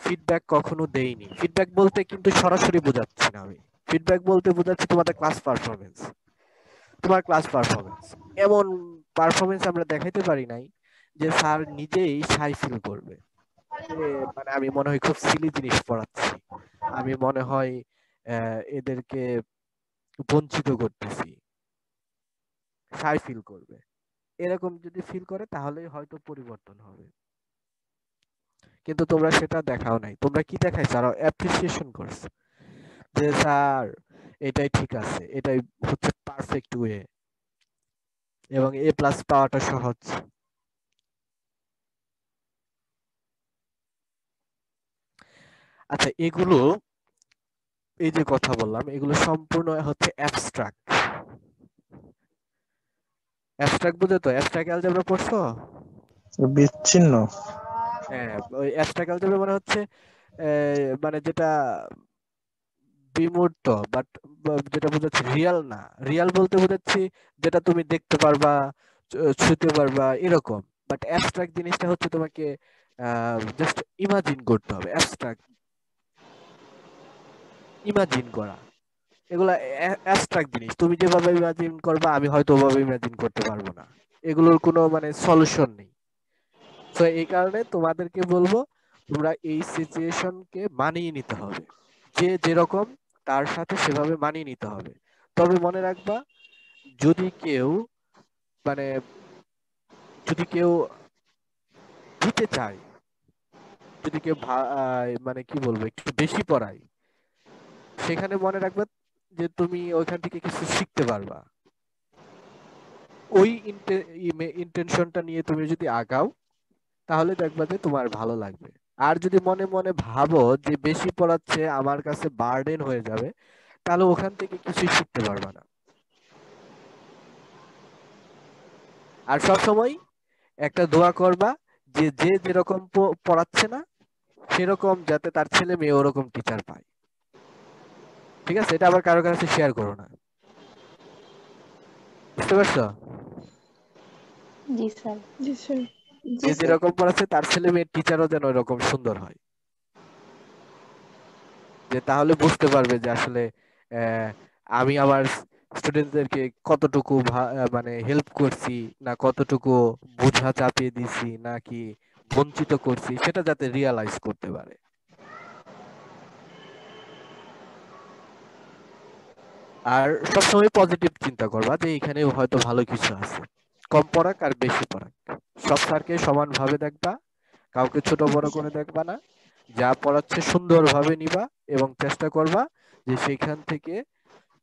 ফিডব্যাক কখনো দেইনি। ফিডব্যাক বলতে কিন্তু সরাসরি বোঝাচ্ছি না আমি। ফিডব্যাক বলতে বোঝাচ্ছি তোমাদের ক্লাস পারফরমেন্স। তোমার ক্লাস পারফরমেন্স এমন পারফরমেন্স আমরা দেখাইতে পারি নাই যে স্যার নিজেই শাই ফিল করবে যে মানে আমি মনে হয় খুব সিলি জিনিস পড়াচ্ছি, আমি মনে হয় এদেরকে বঞ্চিত করতেছি, শাই ফিল করবে। এরকম যদি ফিল করে তাহলেই হয়তো পরিবর্তন হবে। কিন্তু তোমরা সেটা দেখাও নাই। তোমরা কি দেখাইছো? আরো অ্যাপ্রিসিয়েশন করছো যে স্যার এটাই ঠিক আছে, এটাই হচ্ছে পারফেক্ট ওয়ে, এবং এ প্লাস পাওয়াটা সহজ। আচ্ছা, এগুলো এই যে কথা বললাম এগুলো সম্পূর্ণ হচ্ছে অ্যাবস্ট্রাক্ট। অ্যাবস্ট্রাক্ট বুঝে তো? অ্যাবস্ট্রাক্ট অ্যালজেব্রা পড়ছো? বিচ্ছিন্ন। হ্যাঁ, ওই অ্যাবস্ট্রাক্ট অ্যালজেব্রা মানে হচ্ছে মানে যেটা বিমূর্ত, বাট যেটা বোঝাচ্ছি রিয়াল না। রিয়াল বলতে বোঝাচ্ছি যেটা তুমি দেখতে পারবা, ছুঁতে পারবা এরকম। বাট অ্যাবস্ট্রাক্ট জিনিসটা হচ্ছে তোমাকে জাস্ট ইমাজিন করতে হবে। অ্যাবস্ট্রাক্ট ইমাজিন করা, এগুলা অ্যাবস্ট্রাক্ট জিনিস। তুমি যেভাবে ইমাজিন করবা আমি হয়তো ওভাবে ইমাজিন করতে পারবো না। এগুলোর কোনো মানে সলিউশন নেই। তো এই কারণে তোমাদেরকে বলবো তোমরা এই সিচুয়েশনকে মানিয়ে নিতে হবে। যে যেরকম তার সাথে সেভাবে মানিয়ে নিতে হবে। তবে মনে রাখবা, যদি কেউ মানে যদি কেউ দিতে চায়, যদি কেউ মানে কি বলবো একটু বেশি পড়ায়, সেখানে মনে রাখবা যে তুমি ওইখান থেকে কিছু শিখতে পারবা। ওই ইন্টেনশনটা নিয়ে তুমি যদি আগাও তাহলে দেখবা যে তোমার ভালো লাগবে। আর যদি মনে মনে ভাবো যে বেশি পড়াচ্ছে আমার কাছে বার্ডেন হয়ে যাবে, তাহলে ওখান থেকে কিছুই শিখতে পারবা না। আর সব সময় একটা দোয়া করবা যে যে যেরকম পড়াচ্ছে না সেরকম যাতে তার ছেলে মেয়ে ওরকম টিচার পায়। ঠিক আছে? এটা আবার কারো কাছে শেয়ার করো না। বুঝতে পারছো? জি স্যার। জি স্যার। জি যে স্যার। যেরকম পড়াচ্ছে তার ছেলে মেয়ের টিচারও যেন ওরকম সুন্দর হয়, যে তাহলে বুঝতে পারবে যে আসলে আহ, আমি আমার স্টুডেন্টদেরকে কতটুকু মানে হেল্প করছি, না কতটুকু বোঝা চাপিয়ে দিছি, নাকি বঞ্চিত করছি, সেটা যাতে রিয়ালাইজ করতে পারে। আর সবসময় পজিটিভ চিন্তা করবা যে এখানে হয়তো ভালো কিছু আছে। কম পড়াক আর বেশি পড়াক, সব স্যারকে সমানভাবে দেখবা, কাউকে ছোট বড় করে দেখবা না। যা পড়াচ্ছে সুন্দরভাবে নিবা এবং চেষ্টা করবা যে সেখান থেকে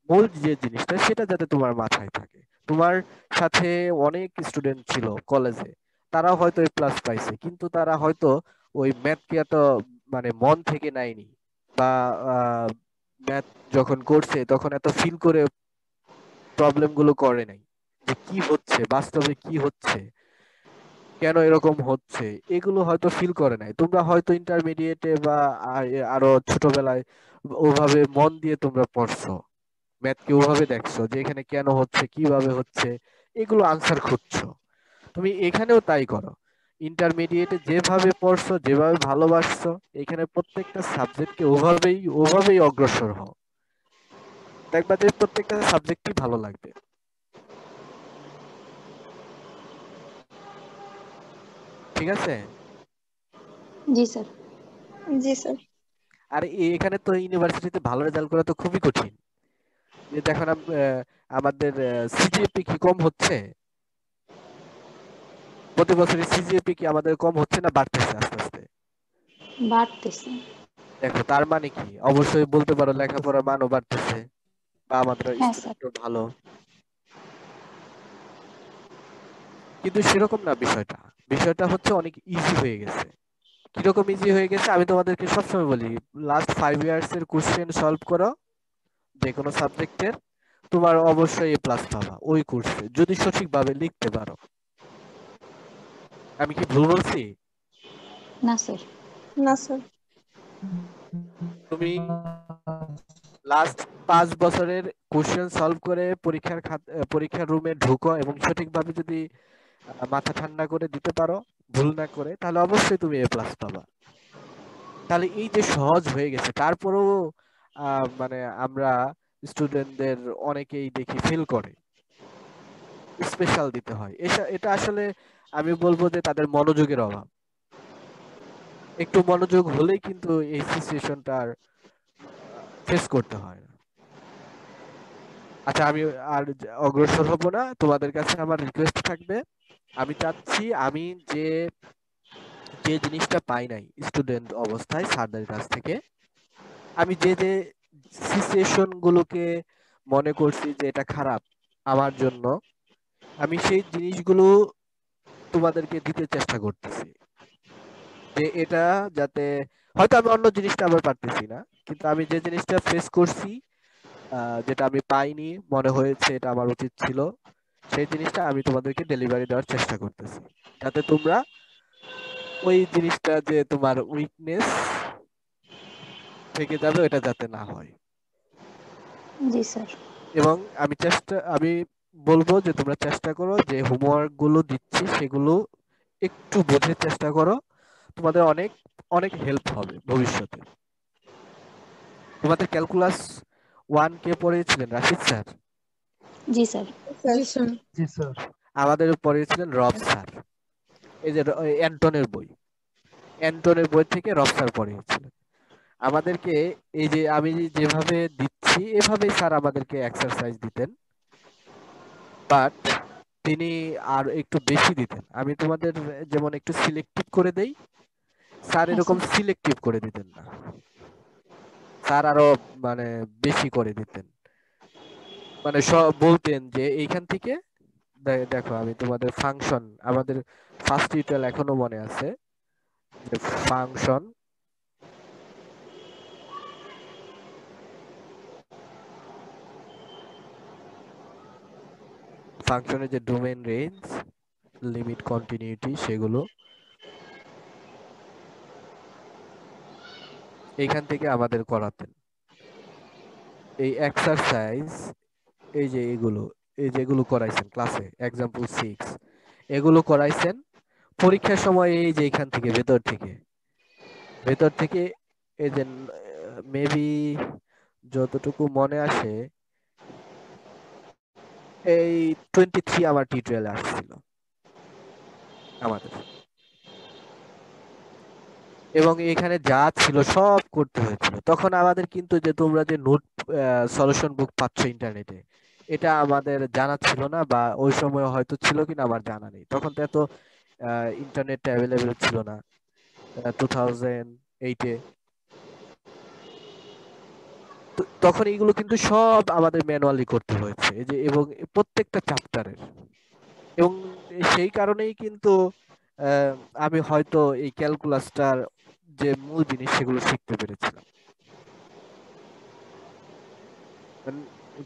মূল যে জিনিসটা সেটা যাতে তোমার মাথায় থাকে। তোমার সাথে অনেক স্টুডেন্ট ছিল কলেজে, তারা হয়তো এ প্লাস পাইছে, কিন্তু তারা হয়তো ওই ম্যাথকে এত মানে মন থেকে নেয়নি, বা ম্যাথ যখন করছে তখন এত ফিল করে প্রবলেম গুলো করে নাই যে কি হচ্ছে বাস্তবে, কি হচ্ছে, কেন এরকম হচ্ছে, এগুলো হয়তো ফিল করে নাই। তোমরা হয়তো ইন্টারমিডিয়েটে বা আরো ছোটবেলায় ওভাবে মন দিয়ে তোমরা পড়ছো, ম্যাথকে ওভাবে দেখছো যে এখানে কেন হচ্ছে, কিভাবে হচ্ছে, এগুলো আনসার খুঁজছো। তুমি এখানেও তাই করো। ইন্টারমিডিয়েটে যেভাবে পড়ছো, যেভাবে ভালোবাসছো, এখানে প্রত্যেকটা সাবজেক্টকে ওভাবেই ওভাবেই অগ্রসর হও। দেখবা যে প্রত্যেকটা সাবজেক্টই ভালো লাগবে। ঠিক আছে? জি স্যার। জি স্যার। আর এখানে তো ইউনিভার্সিটিতে ভালো রেজাল্ট করা তো খুবই কঠিন। যে দেখো না আমাদের সিজিপিএ কি কম হচ্ছে? প্রতি বছরের সিজিপিএ কি আমাদের কম হচ্ছে না বাড়তেছে আস্তে আস্তে? বাড়তেছে। দেখো তার মানে কি, অবশ্যই বলতে পারো লেখাপড়ার মানও বাড়তেছে বা আমাদের হ্যাঁ স্যার। স্টুডেন্টও ভালো, কিন্তু সেরকম না বিষয়টা। বিষয়টা হচ্ছে অনেক ইজি হয়ে গেছে। কিরকম ইজি হয়ে গেছে আমি তোমাদেরকে সবসময় বলি, লাস্ট 5 ইয়ার্স এর কোশ্চেন সলভ করো যে কোনো সাবজেক্টের, তোমার অবশ্যই A+ পাবা ওই কোর্সে, যদি সঠিকভাবে লিখতে পারো। আমি কি ভুল বলছি? না স্যার। না স্যার। তুমি লাস্ট 5 বছরের কোশ্চেন সলভ করে পরীক্ষার রুমে ঢুকো এবং সঠিকভাবে যদি মাথা ঠান্ডা করে দিতে পারো, ভুল না করে, তাহলে অবশ্যই তুমি A+ পাবা। তাহলে এই যে সহজ হয়ে গেছে, তারপরেও মানে আমরা স্টুডেন্টদের অনেকেই দেখি ফেল করে, স্পেশাল দিতে হয়। এটা আসলে আমি বলবো যে তাদের মনোযোগের অভাব। একটু মনোযোগ হলেই কিন্তু এই সিচুয়েশনটা ফেস করতে হয় না। আচ্ছা, আমি আর অগ্রসর হব না, তোমাদের কাছে আমার রিকোয়েস্ট থাকবে, আমি চাচ্ছি আমি যে যে জিনিসটা পাই নাই স্টুডেন্ট অবস্থায় স্যারদের কাছ থেকে, আমি যে যে সিচুয়েশন গুলোকে মনে করছি যে এটা খারাপ আমার জন্য, আমি সেই জিনিসগুলো তোমাদেরকে দিতে চেষ্টা করতেছি, যে এটা যাতে, হয়তো আমি অন্য জিনিসটা আবার পারতেছি না, কিন্তু আমি যে জিনিসটা ফেস করছি, যেটা আমি পাইনি, মনে হয়েছে এটা আমার উচিত ছিল, সেই জিনিসটা আমি তোমাদেরকে ডেলিভারি দেওয়ার চেষ্টা করতেছি, যাতে তোমরা ওই জিনিসটা যে তোমার উইকনেস থেকে যাবে ওটা যাতে না হয়। জি স্যার। এবং আমি বলবো যে তোমরা চেষ্টা করো যে হোমওয়ার্ক গুলো দিচ্ছি সেগুলো একটু বোঝার চেষ্টা করো, তোমাদের অনেক অনেক হেল্প হবে ভবিষ্যতে। তোমাদের ক্যালকুলাস 1 কে পড়িয়েছিলেন? রাশিদ স্যার? জি স্যার। জি স্যার। জি স্যার। আমাদের পড়িয়েছিলেন রব স্যার। এই যে অ্যান্টনের বই থেকে রব স্যার পড়িয়েছিলেন আমাদেরকে। এই যে আমি যেভাবে দিচ্ছি এভাবেই স্যার আমাদেরকে এক্সারসাইজ দিতেন, বাট তিনি আর একটু বেশি দিতেন। আমি তোমাদের যেমন একটু সিলেক্টিভ করে দেই, স্যার হ্যাঁ এরকম স্যার। সিলেক্টিভ করে দিতেন না, স্যার আরো মানে বেশি করে দিতেন। মানে সব বলতেন যে এইখান থেকে দেখো, আমি তোমাদের ফাংশন, আমাদের ফার্স্ট টিউটোরিয়াল এখনো মনে আছে, যে ফাংশন, ফাংশনের যে ডোমেইন রেঞ্জ, লিমিট, কন্টিনিউটি, সেগুলো এইখান থেকে আমাদের করাতেন। এই এক্সারসাইজ, এই যে যেগুলো করাইছেন ক্লাসে, এক্সাম্পল 6, এগুলো করাইছেন পরীক্ষার সময়। এই যে এখান থেকে ভেতর থেকে এই যে মেবি যতটুকু মনে আসে, এই 23 আমার টিউটোরিয়ালে আসছিল আমাদের, এবং এখানে যা ছিল সব করতে হয়েছিল। তখন আমাদের কিন্তু যে তোমরা যে নোট সলিউশন বুক পাচ্ছ ইন্টারনেটে, এটা আমাদের জানা ছিল না, বা ওই সময় হয়তো ছিল কিনা আমার জানা নেই। তখন তো এত ইন্টারনেট অ্যাভেলেবেল ছিল না 2008-এ। তখন এইগুলো কিন্তু সব আমাদের ম্যানুয়ালি করতে হয়েছে, এই যে, এবং প্রত্যেকটা চ্যাপ্টারের। এবং সেই কারণেই কিন্তু আহ, আমি হয়তো এই ক্যালকুলাসটার যে মূল জিনিস সেগুলো শিখতে পেরেছিলাম। উম,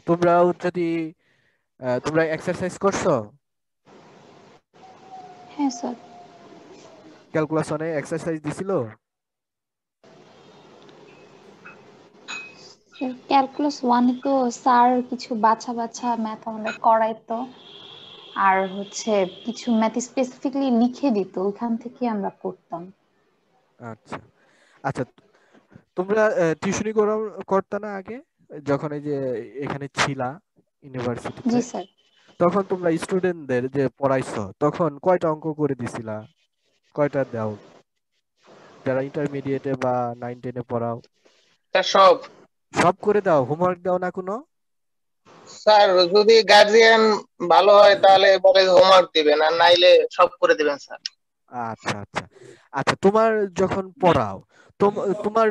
তোমরাও যদি তোমরা এক্সারসাইজ করছো হ্যাঁ স্যার। ক্যালকুলাস অনে এক্সারসাইজ দিছিল? ক্যালকুলাস ওয়ানে তো স্যার কিছু বাছা বাছা ম্যাথ আমাদের করাইতো, আর হচ্ছে কিছু ম্যাথ স্পেসিফিকলি লিখে দিত, ওইখান থেকে আমরা করতাম। আচ্ছা আচ্ছা, তোমরা টিউশনি করতা না আগে? যখন এই যে এখানে ছিলা ইউনিভার্সিটিতে, জি স্যার। তখন তোমরা স্টুডেন্টদের যে পড়াইছো তখন কয়টা অঙ্ক করে দিছিলা? কয়টা দাও যারা ইন্টারমিডিয়েটে বা 9-10-এ পড়াও? স্যার সব। সব করে দাও? হোমওয়ার্ক দাও না কোনো? স্যার যদি গার্জিয়ান ভালো হয় তাহলে পরে হোমওয়ার্ক দিবেন, আর নাইলে সব করে দিবেন স্যার। আচ্ছা আচ্ছা আচ্ছা, তোমার যখন পড়াও তোমার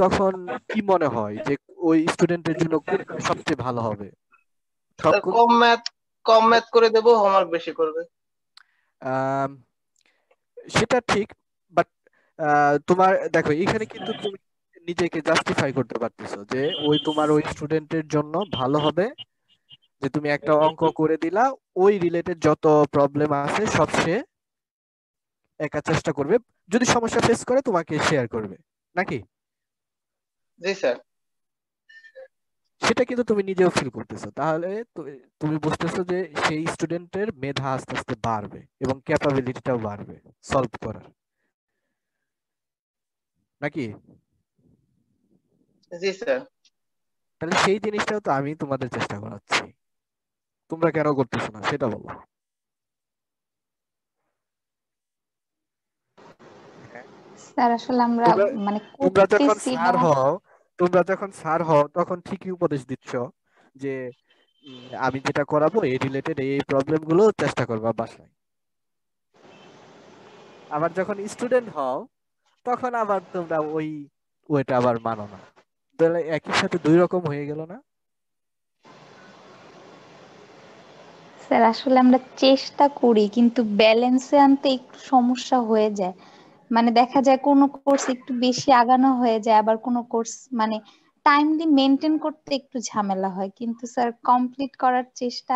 তখন কি মনে হয় যে ওই স্টুডেন্টের জন্য কোনটা সবচেয়ে ভালো হবে? স্যার সবগুলো? কম ম্যাথ করে দেবো, হোমওয়ার্ক বেশি করবে। আম, সেটা ঠিক, বাট তোমার দেখো এখানে কিন্তু তুমি নিজেকে জাস্টিফাই করতে পারতেছো যে তোমার ওই স্টুডেন্টের জন্য ভালো হবে যে তুমি একটা অঙ্ক করে দিলা, ওই রিলেটেড যত প্রবলেম আছে সব সে একা চেষ্টা করবে, যদি সমস্যা ফেস করে তোমাকে শেয়ার করবে, নাকি? জি স্যার। সেটা কিন্তু তুমি নিজেও ফিল করতেছো, তাহলে তুমি বুঝতেছো যে সেই স্টুডেন্টের মেধা আস্তে আস্তে বাড়বে এবং ক্যাপাবিলিটিটাও বাড়বে সলভ করার, নাকি? জি স্যার। তাহলে সেই জিনিসটাও তো আমি তোমাদের চেষ্টা করাচ্ছি, তোমরা কেন করতেছো না সেটা বলো। স্যার আসলে আমরা তোমরা মানে তোমরা যখন করতেছি না। স্যার হও তখন ঠিকই উপদেশ দিচ্ছ যে আমি যেটা করাবো এই রিলেটেড এই প্রবলেম গুলো চেষ্টা করবা বাসায়। আবার যখন স্টুডেন্ট হও তখন আবার তোমরা ওইটা আবার মানো না, তাহলে একই সাথে দুই রকম হয়ে গেল না? স্যার আসলে আমরা চেষ্টা করি কিন্তু ব্যালেন্সে আনতে একটু সমস্যা হয়ে যায়। মানে দেখা যায় কোনো কোর্স একটু বেশি আগানো হয়ে যায়, আবার কোনো কোর্স মানে টাইমলি মেনটেন করতে একটু ঝামেলা হয়। কিন্তু স্যার কমপ্লিট করার চেষ্টা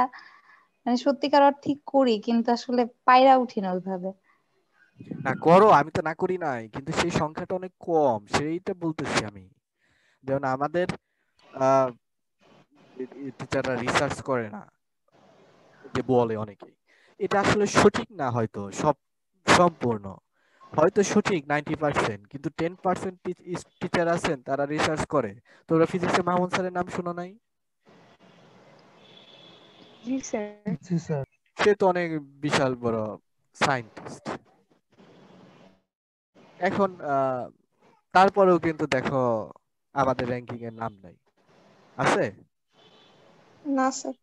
মানে সত্যিকার অর্থে করি, কিন্তু আসলে পাইরা উঠি না ওইভাবে। না করো, আমি তো না করি নাই, কিন্তু সেই সংখ্যাটা অনেক কম, সেইটা বলতেছি আমি। যেমন আমাদের টিচাররা রিসার্চ করে না, যে বলে অনেকেই এটা আসলে সঠিক না, হয়তো সম্পূর্ণ হয়তো সঠিক 90%, কিন্তু 10% টিচার আছেন তারা রিসার্চ করে। তোমরা ফিজিক্সে মাহমুদ স্যারের নাম শুনো নাই? জি স্যার। জি স্যার। সে তো অনেক বিশাল বড় সায়েন্টিস্ট। এখন তারপরেও কিন্তু দেখো আমাদের র্যাঙ্কিং এর নাম নাই, আছে? না স্যার।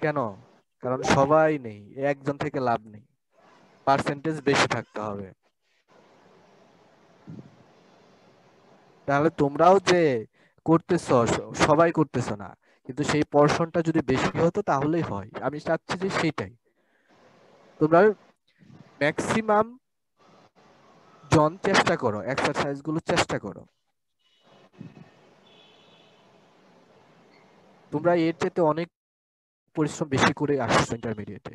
কেন? কারণ সবাই নেই, একজন থেকে লাভ নেই, পার্সেন্টেজ বেশি থাকতে হবে। তাহলে তোমরাও যে করতেছো সবাই করতেছো না, কিন্তু সেই পোরশনটা যদি বেশি হতো তাহলেই হয়। আমি চাচ্ছি যে সেটাই তোমরা ম্যাক্সিমাম জন চেষ্টা করো, এক্সারসাইজ গুলো চেষ্টা করো। তোমরা এর চেয়ে অনেক পরিশ্রম বেশি করে আসছো ইন্টারমিডিয়েটে,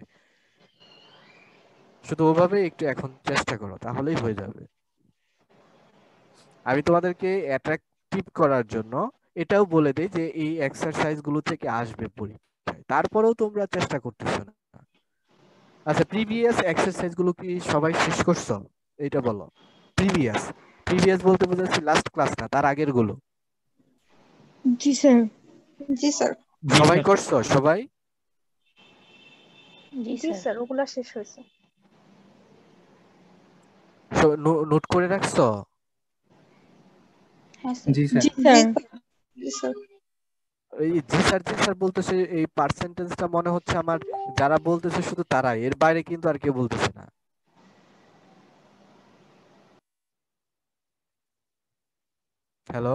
শুধু ওভাবে একটু এখন চেষ্টা করো তাহলেই হয়ে যাবে। আমি তোমাদেরকে অ্যাট্রাকটিভ করার জন্য এটাও বলে দেই যে এই এক্সারসাইজ গুলো থেকে আসবে পরীক্ষায়, তারপরেও তোমরা চেষ্টা করতেছো না। আচ্ছা, প্রিভিয়াস এক্সারসাইজ গুলো কি সবাই শেষ করছো? এইটা বলো। প্রিভিয়াস প্রিভিয়াস বলতে বোঝাচ্ছি লাস্ট ক্লাস না, তার আগের গুলো। জি স্যার। জি স্যার। জি সবাই স্যার। করছো? সবাই জি জি স্যার। স্যার, ওগুলা শেষ হয়েছে। নোট করে রাখছো? হ্যাঁ স্যার। জি স্যার। জি জি স্যার। স্যার। জি স্যার। এই জি স্যার বলতেছে, এই পার্সেন্টেজটা মনে হচ্ছে আমার যারা বলতেছে শুধু তারাই, এর বাইরে কিন্তু আর কেউ বলতেছে না। হ্যালো?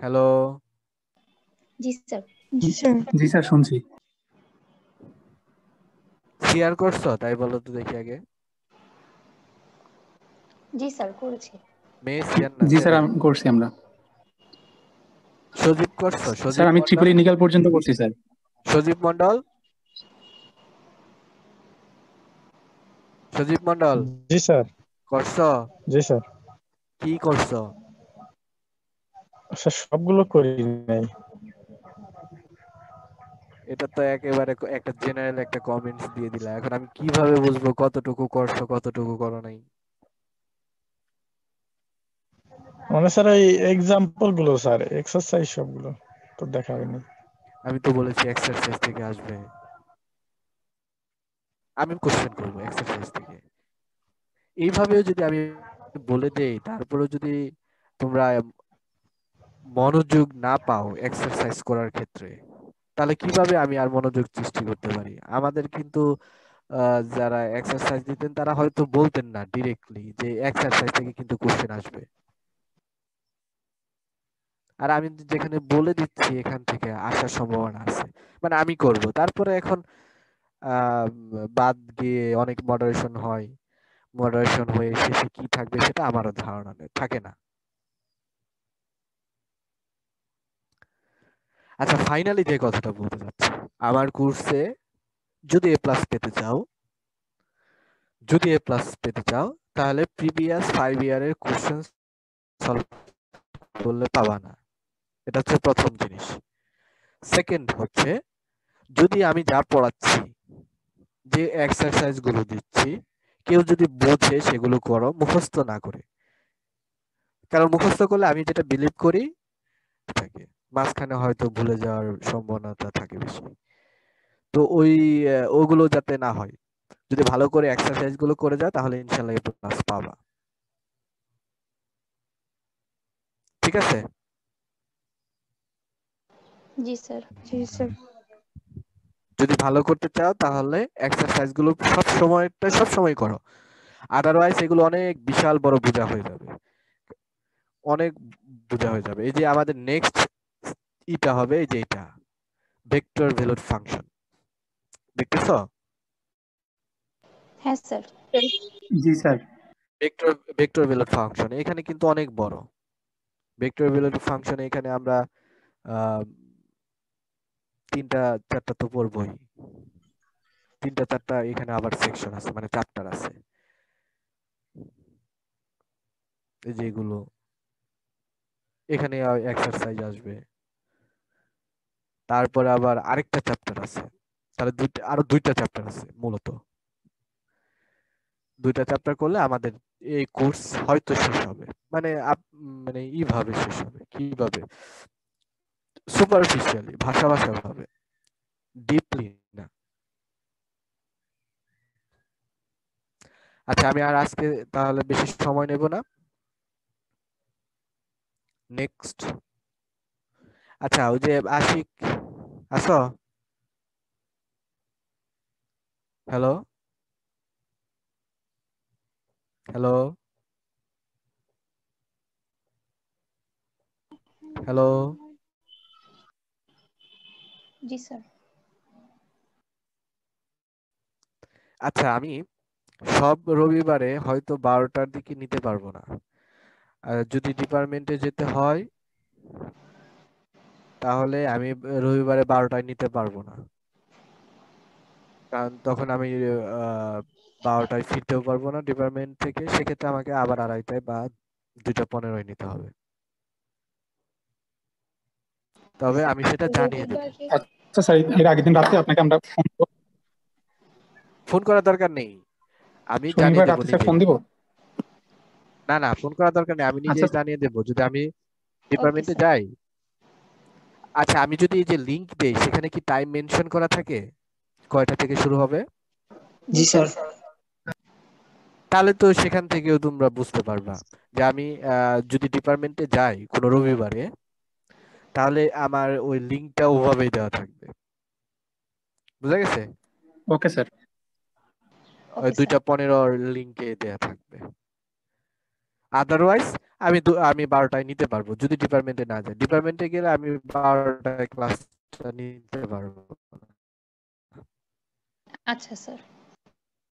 হ্যালো? জি স্যার। জি স্যার। জি স্যার, শুনছি। শেয়ার করছো? তাই বলো তো দেখি আগে। জি স্যার করেছি। মেয়ে শেয়ার না, জি স্যার, ছেলে। আমি করছি আমরা। সজীব করছো? স্যার সজীব আমি মন্ডল? ট্রিপল ইনিকাল পর্যন্ত করছি স্যার। সজীব মন্ডল? সজীব মন্ডল জি স্যার। করছো? জি স্যার। কি করছো? স্যার সবগুলো করি নাই। এটা তো একেবারে একটা জেনারেল একটা কমেন্টস দিয়ে দিলা, এখন আমি কিভাবে বুঝবো কতটুকু করছো কতটুকু করো নাই? মানে স্যার এই এক্সাম্পল গুলো স্যার, এক্সারসাইজ সবগুলো তো দেখা হয়নি। আমি তো বলেছি এক্সারসাইজ থেকে আসবে, আমি কোশ্চেন করবো এক্সারসাইজ থেকে। এইভাবেও যদি আমি বলে দেই, তারপরেও যদি তোমরা মনোযোগ না পাও এক্সারসাইজ করার ক্ষেত্রে, তাহলে কিভাবে আমি আর মনোযোগ সৃষ্টি করতে পারি? আমাদের কিন্তু যারা এক্সারসাইজ দিতেন তারা হয়তো বলতেন না ডিরেক্টলি যে এক্সারসাইজ থেকে কিন্তু কোশ্চেন আসবে, আর আমি যেখানে বলে দিচ্ছি এখান থেকে আসার সম্ভাবনা আছে, মানে আমি করব। তারপরে এখন আহ বাদ গিয়ে অনেক মডারেশন হয়, মডারেশন হয়ে শেষে কি থাকবে সেটা আমারও ধারণা থাকে না। আচ্ছা, ফাইনালি যে কথাটা বলতে চাচ্ছি, আমার কোর্সে যদি এ প্লাস পেতে চাও, যদি এ প্লাস পেতে চাও, তাহলে প্রিভিয়াস 5 ইয়ারের কোশ্চেন সলভ করলে পাবা না। এটা হচ্ছে প্রথম জিনিস। সেকেন্ড হচ্ছে, যদি আমি যা পড়াচ্ছি, যে এক্সারসাইজ গুলো দিচ্ছি, কেউ যদি বোঝে সেগুলো করো, মুখস্থ না করে। কারণ মুখস্থ করলে আমি যেটা বিলিভ করি থাকে, মাঝখানে হয়তো ভুলে যাওয়ার সম্ভাবনাটা থাকে বেশি। তো ওগুলো যাতে না হয়, যদি ভালো করে এক্সারসাইজ গুলো করে যাও তাহলে ইনশাল্লাহ এ প্লাস পাবা। ঠিক আছে? জি স্যার। জি স্যার। যদি ভালো করতে চাও তাহলে এক্সারসাইজ গুলো সব সময় করো, আদারওয়াইজ এগুলো অনেক বিশাল বড় বোঝা হয়ে যাবে, অনেক বোঝা হয়ে যাবে। এই যে আমাদের নেক্সট ইটা হবে, এই যে এটা ভেক্টর ভ্যালুড ফাংশন, দেখতেছো? হ্যাঁ স্যার। জি স্যার। ভেক্টর ভ্যালুড ফাংশন এখানে কিন্তু অনেক বড়। ভেক্টর ভ্যালুড ফাংশন এখানে আমরা আহ 3টা 4টা তো পড়বই, 3টা 4টা এখানে আবার সেকশন আছে, মানে চ্যাপ্টার আছে, এই যে এগুলো এখানে এক্সারসাইজ আসবে, তারপরে আবার আরেকটা চ্যাপ্টার আছে, তাহলে আরো 2টা চ্যাপ্টার আছে। মূলত 2টা চ্যাপ্টার করলে আমাদের এই কোর্স হয়তো শেষ হবে, মানে মানে এইভাবে শেষ হবে, কিভাবে? সুপারফিশিয়ালি, ভাষা ভাবে, ডিপলি না। আচ্ছা, আমি আর আজকে তাহলে বেশি সময় নেব না। নেক্সট, আচ্ছা, ওই যে আশিক, আসো? Hello, hello, hello. জি স্যার। আচ্ছা, আমি সব রবিবারে হয়তো 12টার দিকে নিতে পারবো না। যদি ডিপার্টমেন্টে যেতে হয় তাহলে আমি রবিবারে 12টায় নিতে পারবো না, কারণ তখন আমি 12টায় ফিরতেও পারবো না ডিপার্টমেন্ট থেকে, সেক্ষেত্রে আমাকে আবার 2:30টায় বা 2:15 নিতে হবে। তবে আমি সেটা জানিয়ে দেবো। রবিবারে আচ্ছা স্যার, এর আগের দিন রাতে আপনাকে আমরা ফোন করার দরকার নেই, আমি জানিয়ে শনিবার দেবো রাতে স্যার ফোন নিজেই। দিব। না না, ফোন করার দরকার নেই, আমি আচ্ছা নিজেই জানিয়ে দেবো যদি আমি ওকে ডিপার্টমেন্টে স্যার। যাই। আচ্ছা, আমি যদি এই যে লিংক দেই, সেখানে কি টাইম মেনশন করা থাকে কয়টা থেকে শুরু হবে? জি স্যার। তাহলে তো সেখান থেকেও তোমরা বুঝতে পারবা যে আমি যদি ডিপার্টমেন্টে যাই কোনো রবিবারে, তাহলে আমার ওই লিংকটা ওভাবেই দেওয়া থাকবে। বুঝা গেছে? Okay sir. ওই ওকে স্যার। 2:15 লিংকে দেওয়া থাকবে। আদারওয়াইজ আমি 12টায় নিতে পারবো যদি ডিপার্টমেন্টে না যাই। ডিপার্টমেন্টে গেলে আমি 12টায় ক্লাসটা নিতে পারবো না। আচ্ছা স্যার।